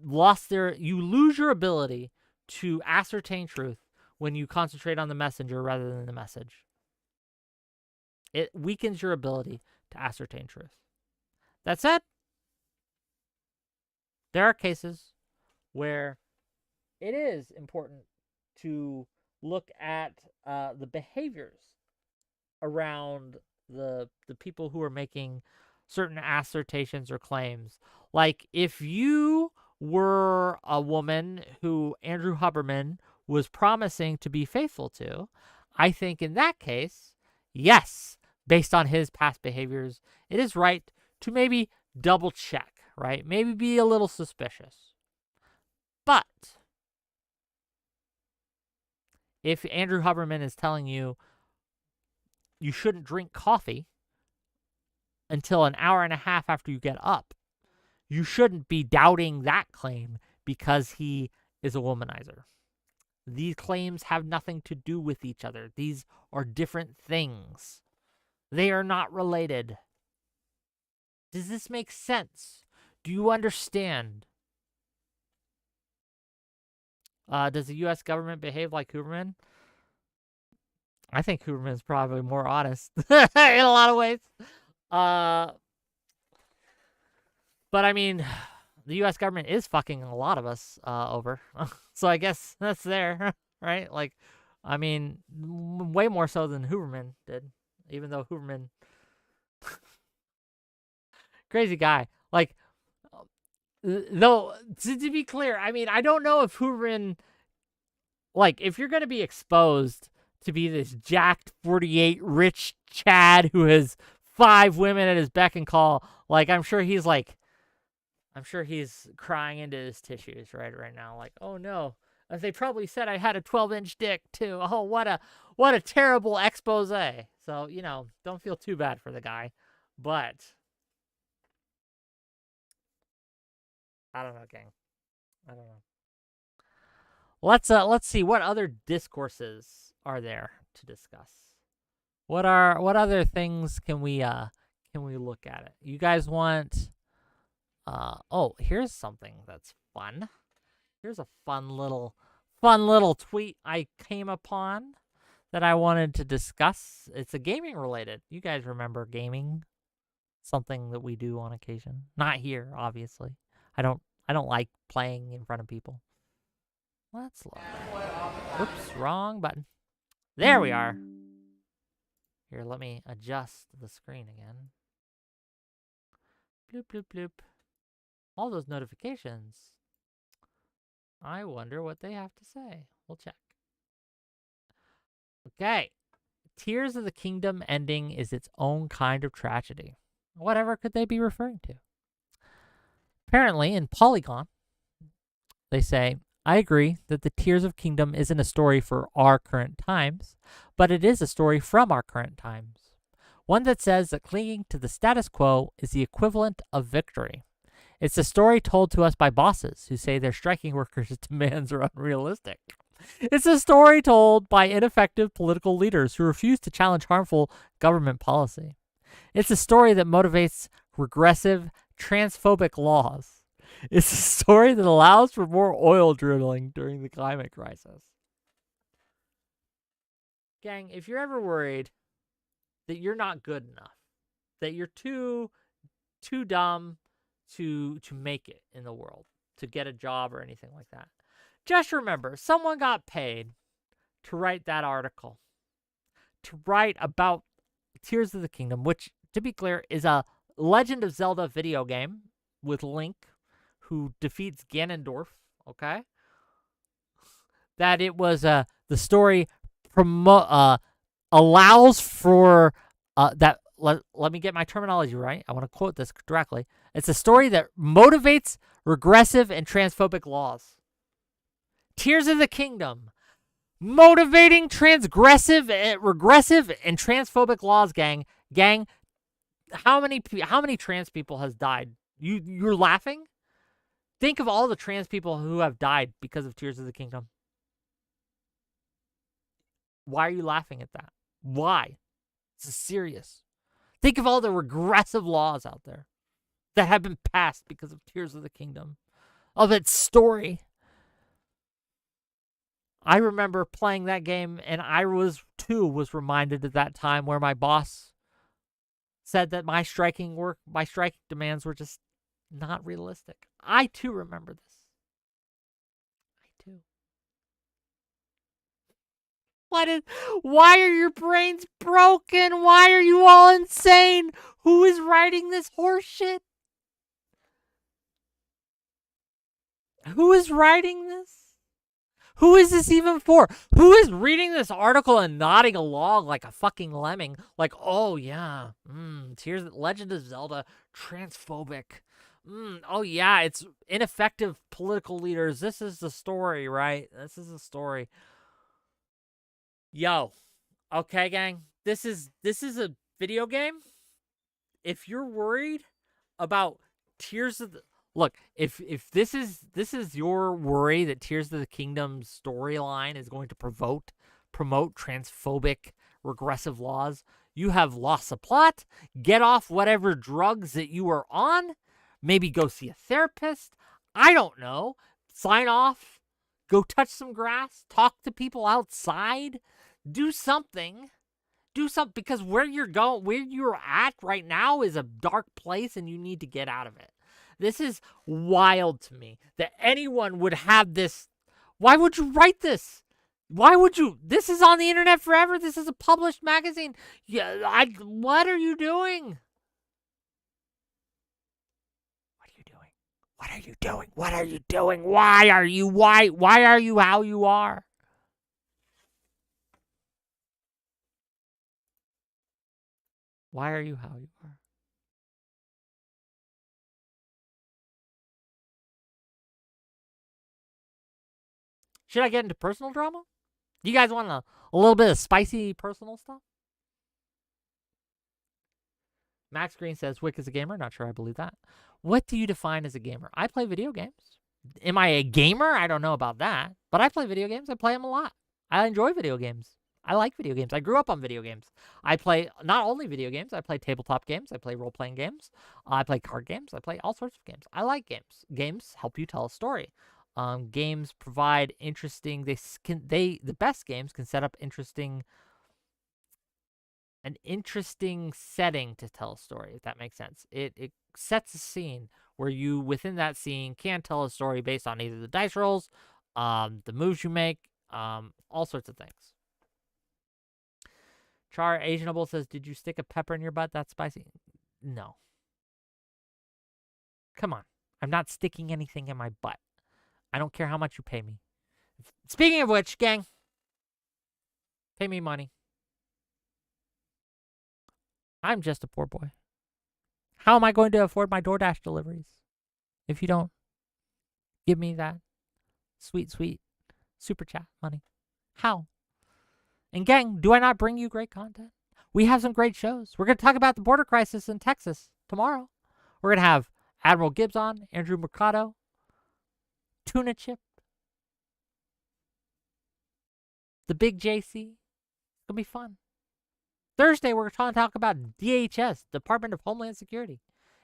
lost their... You lose your ability to ascertain truth when you concentrate on the messenger rather than the message. It weakens your ability to ascertain truth. That said, there are cases where it is important to look at the behaviors around the people who are making certain assertions or claims. Like, if you were a woman who Andrew Huberman was promising to be faithful to, I think in that case, yes, based on his past behaviors, it is right to maybe double check, right? Maybe be a little suspicious. But if Andrew Huberman is telling you you shouldn't drink coffee until an hour and a half after you get up, you shouldn't be doubting that claim because he is a womanizer. These claims have nothing to do with each other. These are different things. They are not related. Does this make sense? Do you understand? Does the U.S. government behave like Huberman? I think Huberman is probably more honest in a lot of ways. But I mean, the U.S. government is fucking a lot of us over. So I guess that's there, right? Like, I mean, way more so than Huberman did. Even though Huberman... crazy guy. Like, though, to be clear, I mean, I don't know if Huberman... Like, if you're going to be exposed to be this jacked 48 rich Chad who has 5 women at his beck and call, like, I'm sure he's crying into his tissues right now. Like, oh no, As they probably said, I had a 12-inch dick too. Oh, what a terrible expose. So, you know, don't feel too bad for the guy. But I don't know, gang. I don't know. Let's see what other discourses are there to discuss. What other things can we look at it? You guys want oh, here's something that's fun. Here's a fun little tweet I came upon that I wanted to discuss. It's a gaming related. You guys remember gaming? Something that we do on occasion. Not here, obviously. I don't like playing in front of people. Let's look. Oops, wrong button. There we are. Here, let me adjust the screen again. Bloop, bloop, bloop. All those notifications. I wonder what they have to say. We'll check. Okay. Tears of the Kingdom ending is its own kind of tragedy. Whatever could they be referring to? Apparently, in Polygon, they say, I agree that the Tears of Kingdom isn't a story for our current times, but it is a story from our current times. One that says that clinging to the status quo is the equivalent of victory. It's a story told to us by bosses who say their striking workers' demands are unrealistic. It's a story told by ineffective political leaders who refuse to challenge harmful government policy. It's a story that motivates regressive, transphobic laws. It's a story that allows for more oil drilling during the climate crisis. Gang, if you're ever worried that you're not good enough, that you're too dumb to make it in the world, to get a job or anything like that, just remember, someone got paid to write that article, to write about Tears of the Kingdom, which, to be clear, is a Legend of Zelda video game with Link, who defeats Ganondorf, okay? That it was, the story allows for, that, let me get my terminology right. I want to quote this directly. It's a story that motivates regressive and transphobic laws. Tears of the Kingdom. Motivating regressive and transphobic laws, gang. Gang, how many trans people has died? You're laughing? Think of all the trans people who have died because of Tears of the Kingdom. Why are you laughing at that? Why? This is serious. Think of all the regressive laws out there that have been passed because of Tears of the Kingdom, of its story. I remember playing that game, and I was reminded at that time where my boss said that my striking demands were just not realistic. I too remember this. I too. Why are your brains broken? Why are you all insane? Who is writing this horse shit? Who is writing this? Who is this even for? Who is reading this article and nodding along like a fucking lemming? Like, oh yeah, here's Legend of Zelda, transphobic. Oh yeah, it's ineffective political leaders. This is the story, right? This is the story. Yo, okay, gang. This is a video game. If you're worried about Tears of the Look, if this is your worry that Tears of the Kingdom storyline is going to promote transphobic, regressive laws, you have lost the plot. Get off whatever drugs that you are on. Maybe go see a therapist. I don't know. Sign off. Go touch some grass. Talk to people outside. Do something. Because where you're at right now is a dark place and you need to get out of it. This is wild to me that anyone would have this. Why would you write this? Why would you? This is on the internet forever. This is a published magazine. Yeah, what are you doing? What are you doing? What are you doing? What are you doing? Why are you how you are? Why are you how you are? Should I get into personal drama? Do you guys want a little bit of spicy personal stuff? Max Green says, Wick is a gamer. Not sure I believe that. What do you define as a gamer? I play video games. Am I a gamer? I don't know about that. But I play video games. I play them a lot. I enjoy video games. I like video games. I grew up on video games. I play not only video games, I play tabletop games. I play role-playing games. I play card games. I play all sorts of games. I like games. Games help you tell a story. Games provide interesting. The best games can set up an interesting setting to tell a story, if that makes sense. It sets a scene where you, within that scene, can tell a story based on either the dice rolls, the moves you make, all sorts of things. Char Asianable says, did you stick a pepper in your butt? That's spicy. No. Come on. I'm not sticking anything in my butt. I don't care how much you pay me. Speaking of which, gang, pay me money. I'm just a poor boy. How am I going to afford my DoorDash deliveries if you don't give me that sweet, sweet super chat money? How? And gang, do I not bring you great content? We have some great shows. We're going to talk about the border crisis in Texas tomorrow. We're going to have Admiral Gibbs on, Andrew Mercado, Tuna Chip, the Big JC. It's going to be fun. Thursday, we're going to talk about DHS, Department of Homeland Security,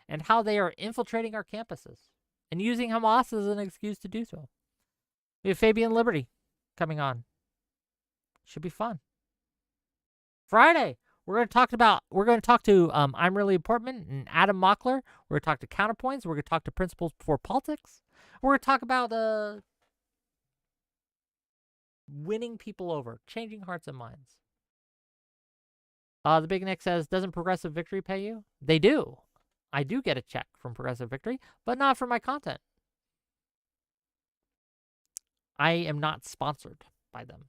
and how they are infiltrating our campuses and using Hamas as an excuse to do so. We have Fabian Liberty coming on. Should be fun. Friday, we're going to talk to I'm Really Important and Adam Mockler. We're going to talk to ContraPoints. We're going to talk to Principles Before Politics. We're going to talk about winning people over, changing hearts and minds. The Big Nick says, doesn't Progressive Victory pay you? They do. I do get a check from Progressive Victory, but not for my content. I am not sponsored by them.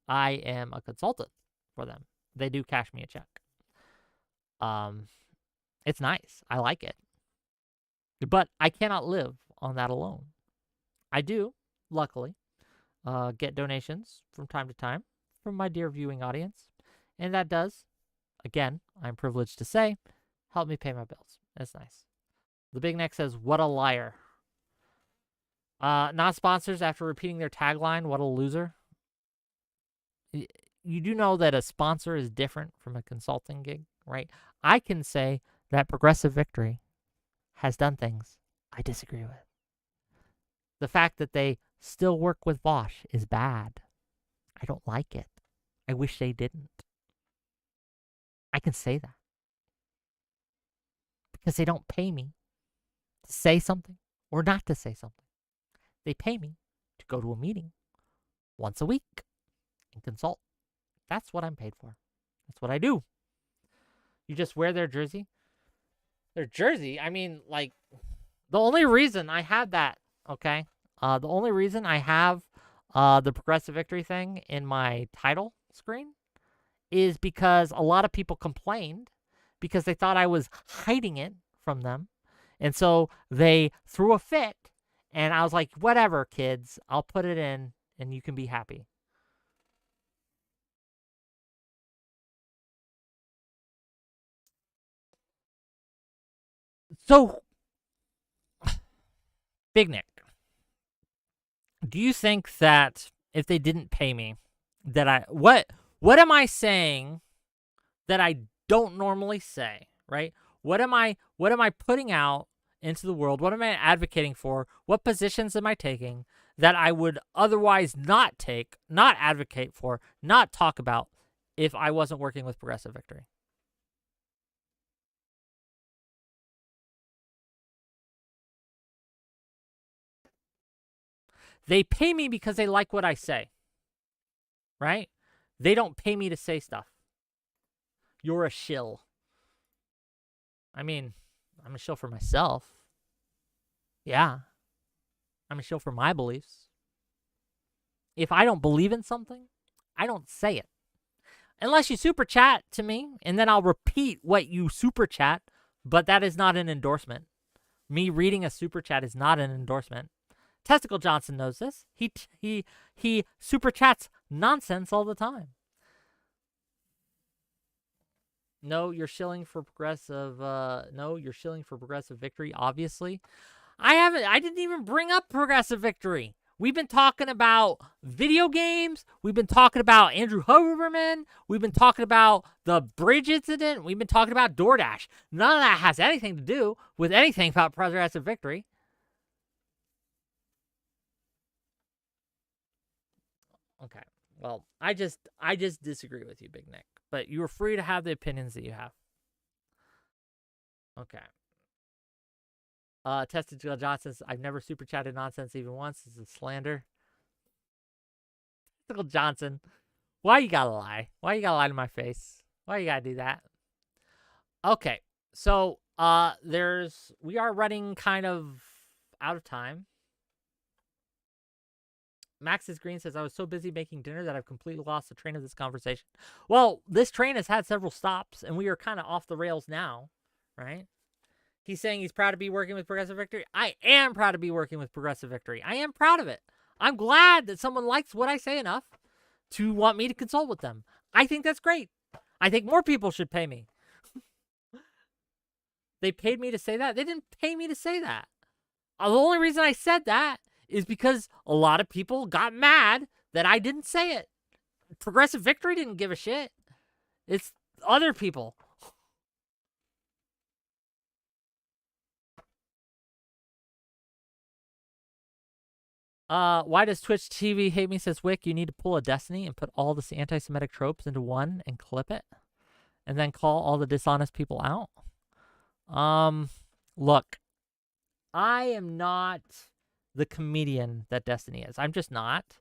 I am a consultant for them. They do cash me a check. It's nice. I like it. But I cannot live on that alone. I do, luckily, get donations from time to time from my dear viewing audience. And that does, again, I'm privileged to say, help me pay my bills. That's nice. The Big Neck says, what a liar. Not sponsors after repeating their tagline, what a loser. You do know that a sponsor is different from a consulting gig, right? I can say that Progressive Victory has done things I disagree with. The fact that they still work with Bosch is bad. I don't like it. I wish they didn't. I can say that. Because they don't pay me to say something or not to say something. They pay me to go to a meeting once a week and consult. That's what I'm paid for. That's what I do. You just wear their jersey. Their jersey? I mean, like, the only reason I have that, okay? The only reason I have the Progressive Victory thing in my title screen is because a lot of people complained because they thought I was hiding it from them. And so they threw a fit, and I was like, whatever, kids. I'll put it in, and you can be happy. So, Big Nick, do you think that if they didn't pay me, that what am I saying that I don't normally say, right? What am I putting out into the world? What am I advocating for? What positions am I taking that I would otherwise not take, not advocate for, not talk about if I wasn't working with Progressive Victory? They pay me because they like what I say, right? They don't pay me to say stuff. You're a shill. I mean, I'm a shill for myself. Yeah. I'm a shill for my beliefs. If I don't believe in something, I don't say it. Unless you super chat to me, and then I'll repeat what you super chat, but that is not an endorsement. Me reading a super chat is not an endorsement. Testicle Johnson knows this. He super chats nonsense all the time. No, you're shilling for progressive. No, you're shilling for progressive victory. Obviously, I didn't even bring up progressive victory. We've been talking about video games. We've been talking about Andrew Huberman. We've been talking about the bridge incident. We've been talking about Doordash. None of that has anything to do with anything about progressive victory. Okay. Well, I just disagree with you, Big Nick. But you are free to have the opinions that you have. Okay. Testicle Johnson says, I've never super chatted nonsense even once. This is slander. Testicle Johnson, why you gotta lie? Why you gotta lie to my face? Why you gotta do that? Okay, so we are running kind of out of time. Max's Green says, I was so busy making dinner that I've completely lost the train of this conversation. Well, this train has had several stops, and we are kind of off the rails now, right? He's saying he's proud to be working with Progressive Victory. I am proud to be working with Progressive Victory. I am proud of it. I'm glad that someone likes what I say enough to want me to consult with them. I think that's great. I think more people should pay me. They paid me to say that? They didn't pay me to say that. The only reason I said that is because a lot of people got mad that I didn't say it. Progressive Victory didn't give a shit. It's other people. Why does Twitch TV hate me, says Wick? You need to pull a Destiny and put all the anti-Semitic tropes into one and clip it. And then call all the dishonest people out. Look. I am not the comedian that Destiny is. I'm just not.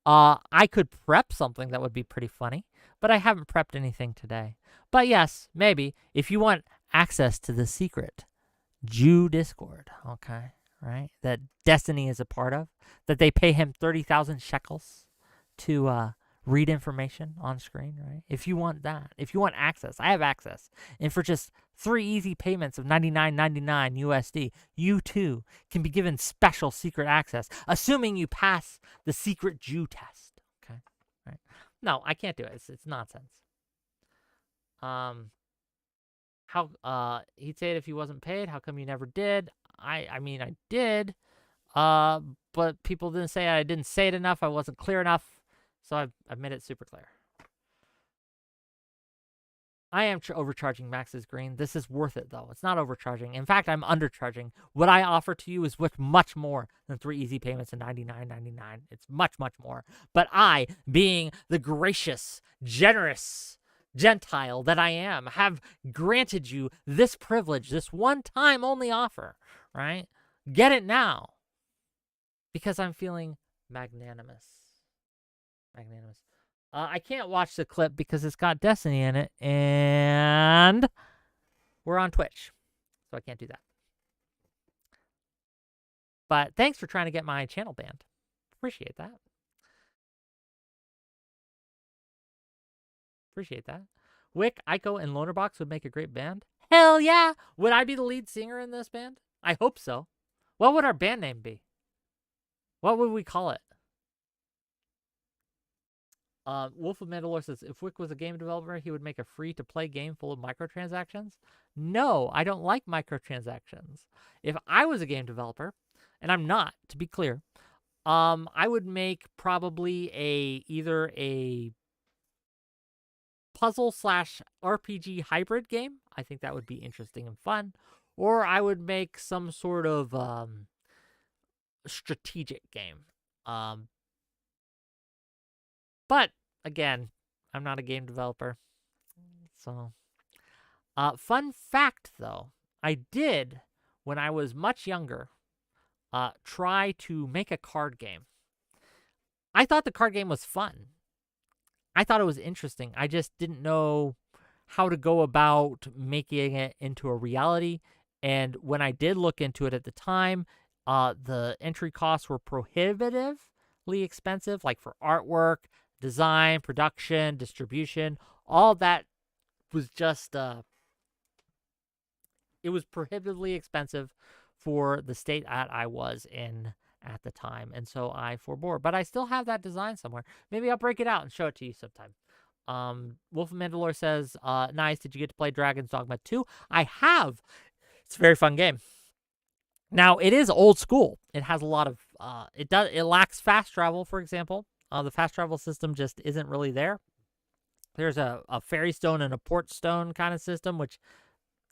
I could prep something that would be pretty funny, but I haven't prepped anything today. But yes, maybe, if you want access to the secret Jew Discord, okay, right, that Destiny is a part of, that they pay him 30,000 shekels to read information on screen, right? If you want that, if you want access, I have access. And for just 3 easy payments of $99.99 USD, you too can be given special secret access, assuming you pass the secret Jew test. Okay, right? No, I can't do it. It's nonsense. He'd say it if he wasn't paid. How come you never did? I mean, I did. But people didn't say I didn't say it enough. I wasn't clear enough. So I've made it super clear. I am overcharging Max's Green. This is worth it, though. It's not overcharging. In fact, I'm undercharging. What I offer to you is worth much more than 3 easy payments of $99.99. It's much, much more. But I, being the gracious, generous Gentile that I am, have granted you this privilege, this one-time only offer, right? Get it now. Because I'm feeling magnanimous. I can't watch the clip because it's got Destiny in it, and we're on Twitch, so I can't do that. But thanks for trying to get my channel banned. Appreciate that. Wick, Ico, and Lonerbox would make a great band. Hell yeah! Would I be the lead singer in this band? I hope so. What would our band name be? What would we call it? Wolf of Mandalore says, if Wick was a game developer, he would make a free-to-play game full of microtransactions. No, I don't like microtransactions. If I was a game developer, and I'm not, to be clear, I would make probably either a puzzle/RPG hybrid game. I think that would be interesting and fun. Or I would make some sort of strategic game. But, again, I'm not a game developer. So, fun fact, though. I did, when I was much younger, try to make a card game. I thought the card game was fun. I thought it was interesting. I just didn't know how to go about making it into a reality. And when I did look into it at the time, the entry costs were prohibitively expensive, like for artwork, design, production, distribution, all that was just, it was prohibitively expensive for the state that I was in at the time, and so I forbore. But I still have that design somewhere. Maybe I'll break it out and show it to you sometime. Wolf of Mandalore says, nice. Did you get to play Dragon's Dogma 2? I have. It's a very fun game. Now, it is old school. It has a lot of, it lacks fast travel, for example. The fast travel system just isn't really there. There's a fairy stone and a port stone kind of system, which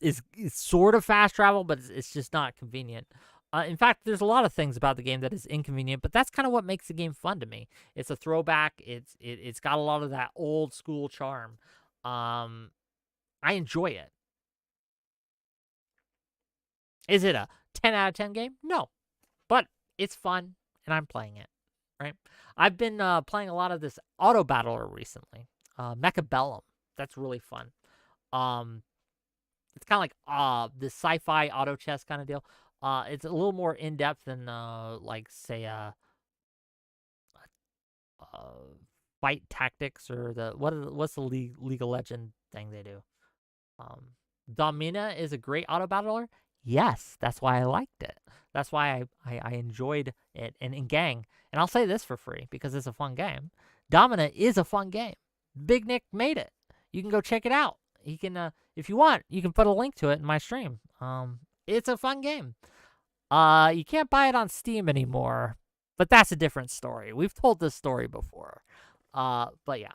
is sort of fast travel, but it's just not convenient. In fact, there's a lot of things about the game that is inconvenient, but that's kind of what makes the game fun to me. It's a throwback. It's got a lot of that old school charm. I enjoy it. Is it a 10 out of 10 game? No, but it's fun, and I'm playing it, right? I've been playing a lot of this auto battler recently, 𝕾𝖍𝖎𝖙. That's really fun. It's kind of like this sci-fi auto chess kind of deal. It's a little more in-depth than, like, say, Fight Tactics or what's the League of Legends thing they do? 𝕾𝖍𝖎𝖙 is a great auto battler. Yes, that's why I liked it. That's why I enjoyed it. And in Gang, and I'll say this for free because it's a fun game. 𝕾𝖍𝖎𝖙 is a fun game. Big Nick made it. You can go check it out. He can, if you want, you can put a link to it in my stream. It's a fun game. You can't buy it on Steam anymore, but that's a different story. We've told this story before. But yeah.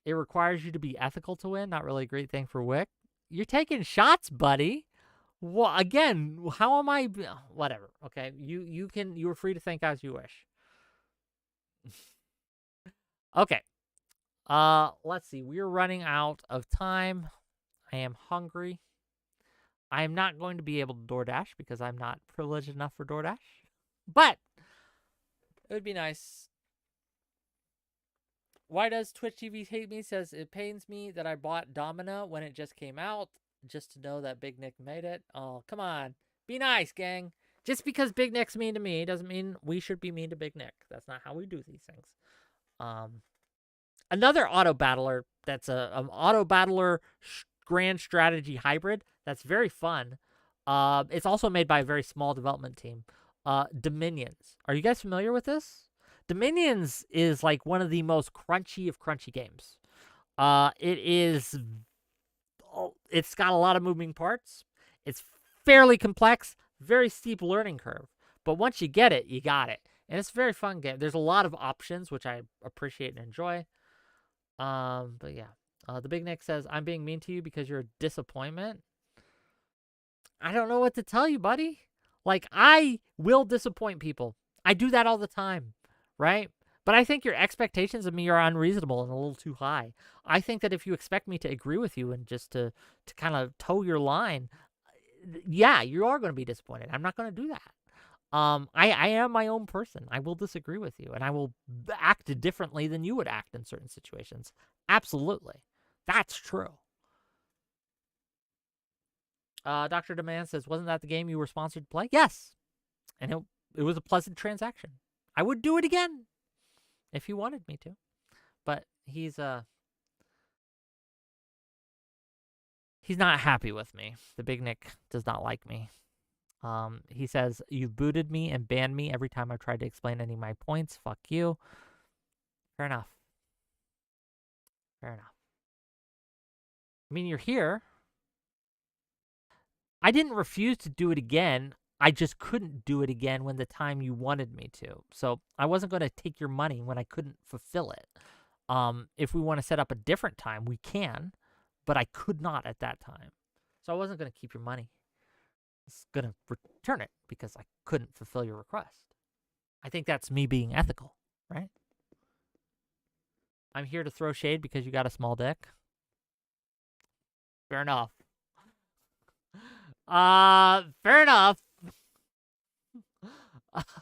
It requires you to be ethical to win. Not really a great thing for Wick. You're taking shots, buddy. Well, again, how am I? Whatever. Okay, you are free to think as you wish. Okay. Let's see. We're running out of time. I am hungry. I am not going to be able to DoorDash because I'm not privileged enough for DoorDash. But it would be nice. Why does Twitch TV hate me? Says, it pains me that I bought 𝕻𝖎𝖏 when it just came out, just to know that Big Nick made it. Oh, come on. Be nice, gang. Just because Big Nick's mean to me doesn't mean we should be mean to Big Nick. That's not how we do these things. Another auto battler that's an auto battler grand strategy hybrid that's very fun. It's also made by a very small development team. Dominions. Are you guys familiar with this? Dominions is like one of the most crunchy of crunchy games. It's got a lot of moving parts. It's fairly complex, very steep learning curve. But once you get it, you got it. And it's a very fun game. There's a lot of options, which I appreciate and enjoy. But yeah. The Big Nick says, I'm being mean to you because you're a disappointment. I don't know what to tell you, buddy. Like, I will disappoint people. I do that all the time. Right? But I think your expectations of me are unreasonable and a little too high. I think that if you expect me to agree with you and just to kind of toe your line, yeah, you are going to be disappointed. I'm not going to do that. I am my own person. I will disagree with you, and I will act differently than you would act in certain situations. Absolutely. That's true. Dr. Demand says, wasn't that the game you were sponsored to play? Yes. And it was a pleasant transaction. I would do it again if he wanted me to. But he's not happy with me. The Big Nick does not like me. He says, you've booted me and banned me every time I've tried to explain any of my points. Fuck you. Fair enough. Fair enough. I mean, you're here. I didn't refuse to do it again. I just couldn't do it again when the time you wanted me to. So I wasn't going to take your money when I couldn't fulfill it. If we want to set up a different time, we can, but I could not at that time. So I wasn't going to keep your money. I was going to return it because I couldn't fulfill your request. I think that's me being ethical, right? I'm here to throw shade because you got a small dick. Fair enough. Fair enough.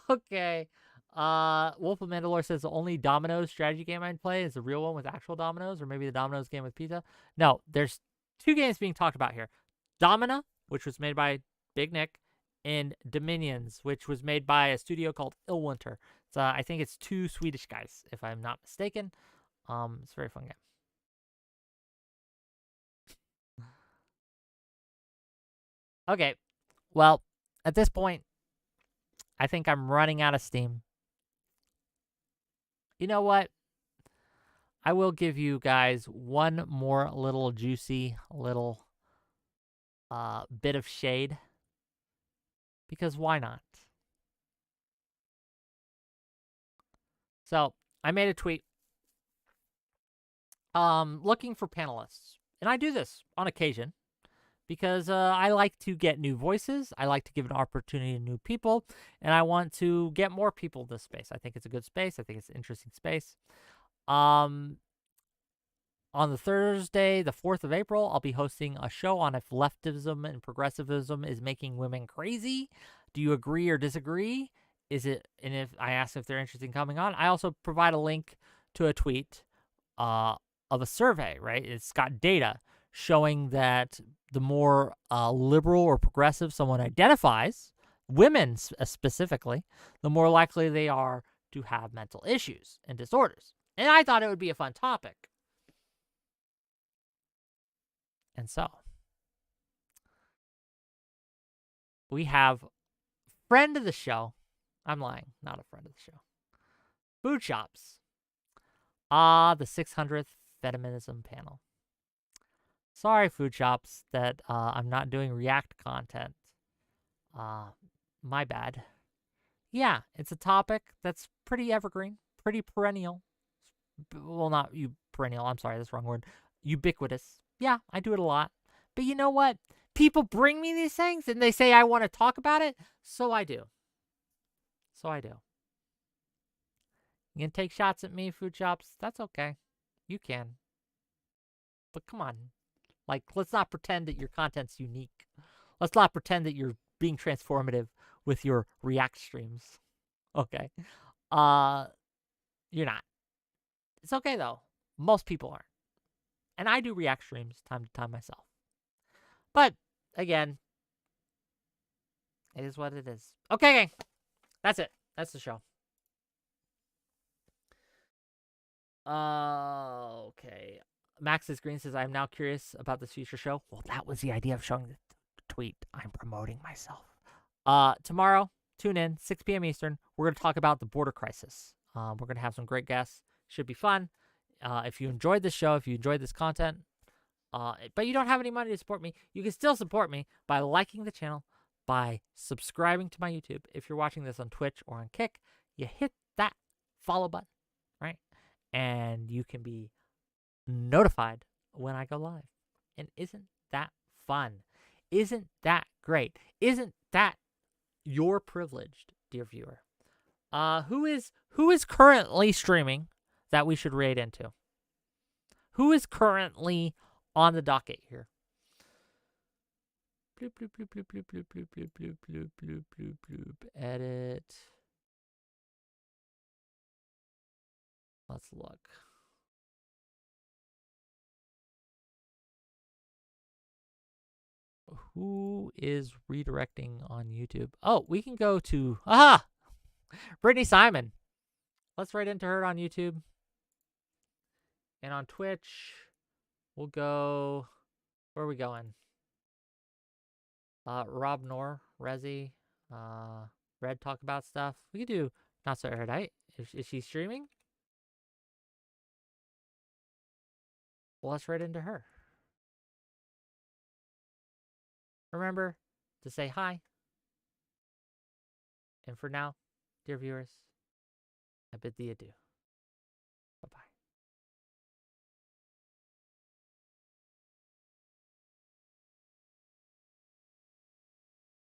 Okay. Wolf of Mandalore says the only dominoes strategy game I'd play is the real one with actual dominoes, or maybe the dominoes game with pizza. No, there's two games being talked about here. 𝕻𝖏𝖏, which was made by Big Nick, and Dominions, which was made by a studio called 𝕾𝖍𝖎𝖙. So I think it's two Swedish guys, if I'm not mistaken. It's a very fun game. Okay, well, at this point, I think I'm running out of steam. You know what? I will give you guys one more little juicy little bit of shade. Because why not? So I made a tweet looking for panelists. And I do this on occasion because I like to get new voices. I like to give an opportunity to new people. And I want to get more people in this space. I think it's a good space. I think it's an interesting space. On the Thursday, the 4th of April, I'll be hosting a show on if leftism and progressivism is making women crazy. Do you agree or disagree? And if I ask if they're interested in coming on, I also provide a link to a tweet of a survey, right? It's got data showing that the more liberal or progressive someone identifies, women specifically, the more likely they are to have mental issues and disorders. And I thought it would be a fun topic. And so we have friend of the show. I'm lying, not a friend of the show. Food Shops. The 600th feminism panel. Sorry, Food Shops, that I'm not doing React content. My bad. Yeah, it's a topic that's pretty evergreen, pretty perennial. Well, not perennial. I'm sorry, that's the wrong word. Ubiquitous. Yeah, I do it a lot. But you know what? People bring me these things and they say I want to talk about it, so I do. You can take shots at me, Food Shops. That's okay. You can. But come on. Like, let's not pretend that your content's unique. Let's not pretend that you're being transformative with your React streams. Okay. You're not. It's okay, though. Most people aren't. And I do React streams time to time myself. But, again, it is what it is. Okay, gang. That's it. That's the show. Okay. Max's Green says, I'm now curious about this future show. Well, that was the idea of showing the tweet. I'm promoting myself. Tomorrow, tune in, 6 p.m. Eastern. We're going to talk about the border crisis. We're going to have some great guests. Should be fun. If you enjoyed this show, if you enjoyed this content, but you don't have any money to support me, you can still support me by liking the channel, by subscribing to my YouTube. If you're watching this on Twitch or on Kick, you hit that follow button, right? And you can be notified when I go live. And isn't that fun? Isn't that great? Isn't that your privileged, dear viewer? Who is currently streaming that we should raid into? Who is currently on the docket here? Bloop, bloop, bloop, bloop, bloop, bloop, bloop, bloop, bloop, bloop, bloop, bloop, bloop. Edit. Let's look. Who is redirecting on YouTube? Oh, we can go to Brittany Simon. Let's write into her on YouTube. And on Twitch, we'll go. Where are we going? Rob Nor, Resi, Red talk about stuff. We could do Not So Erudite. Is she streaming? Well, let's write into her. Remember to say hi. And for now, dear viewers, I bid thee adieu.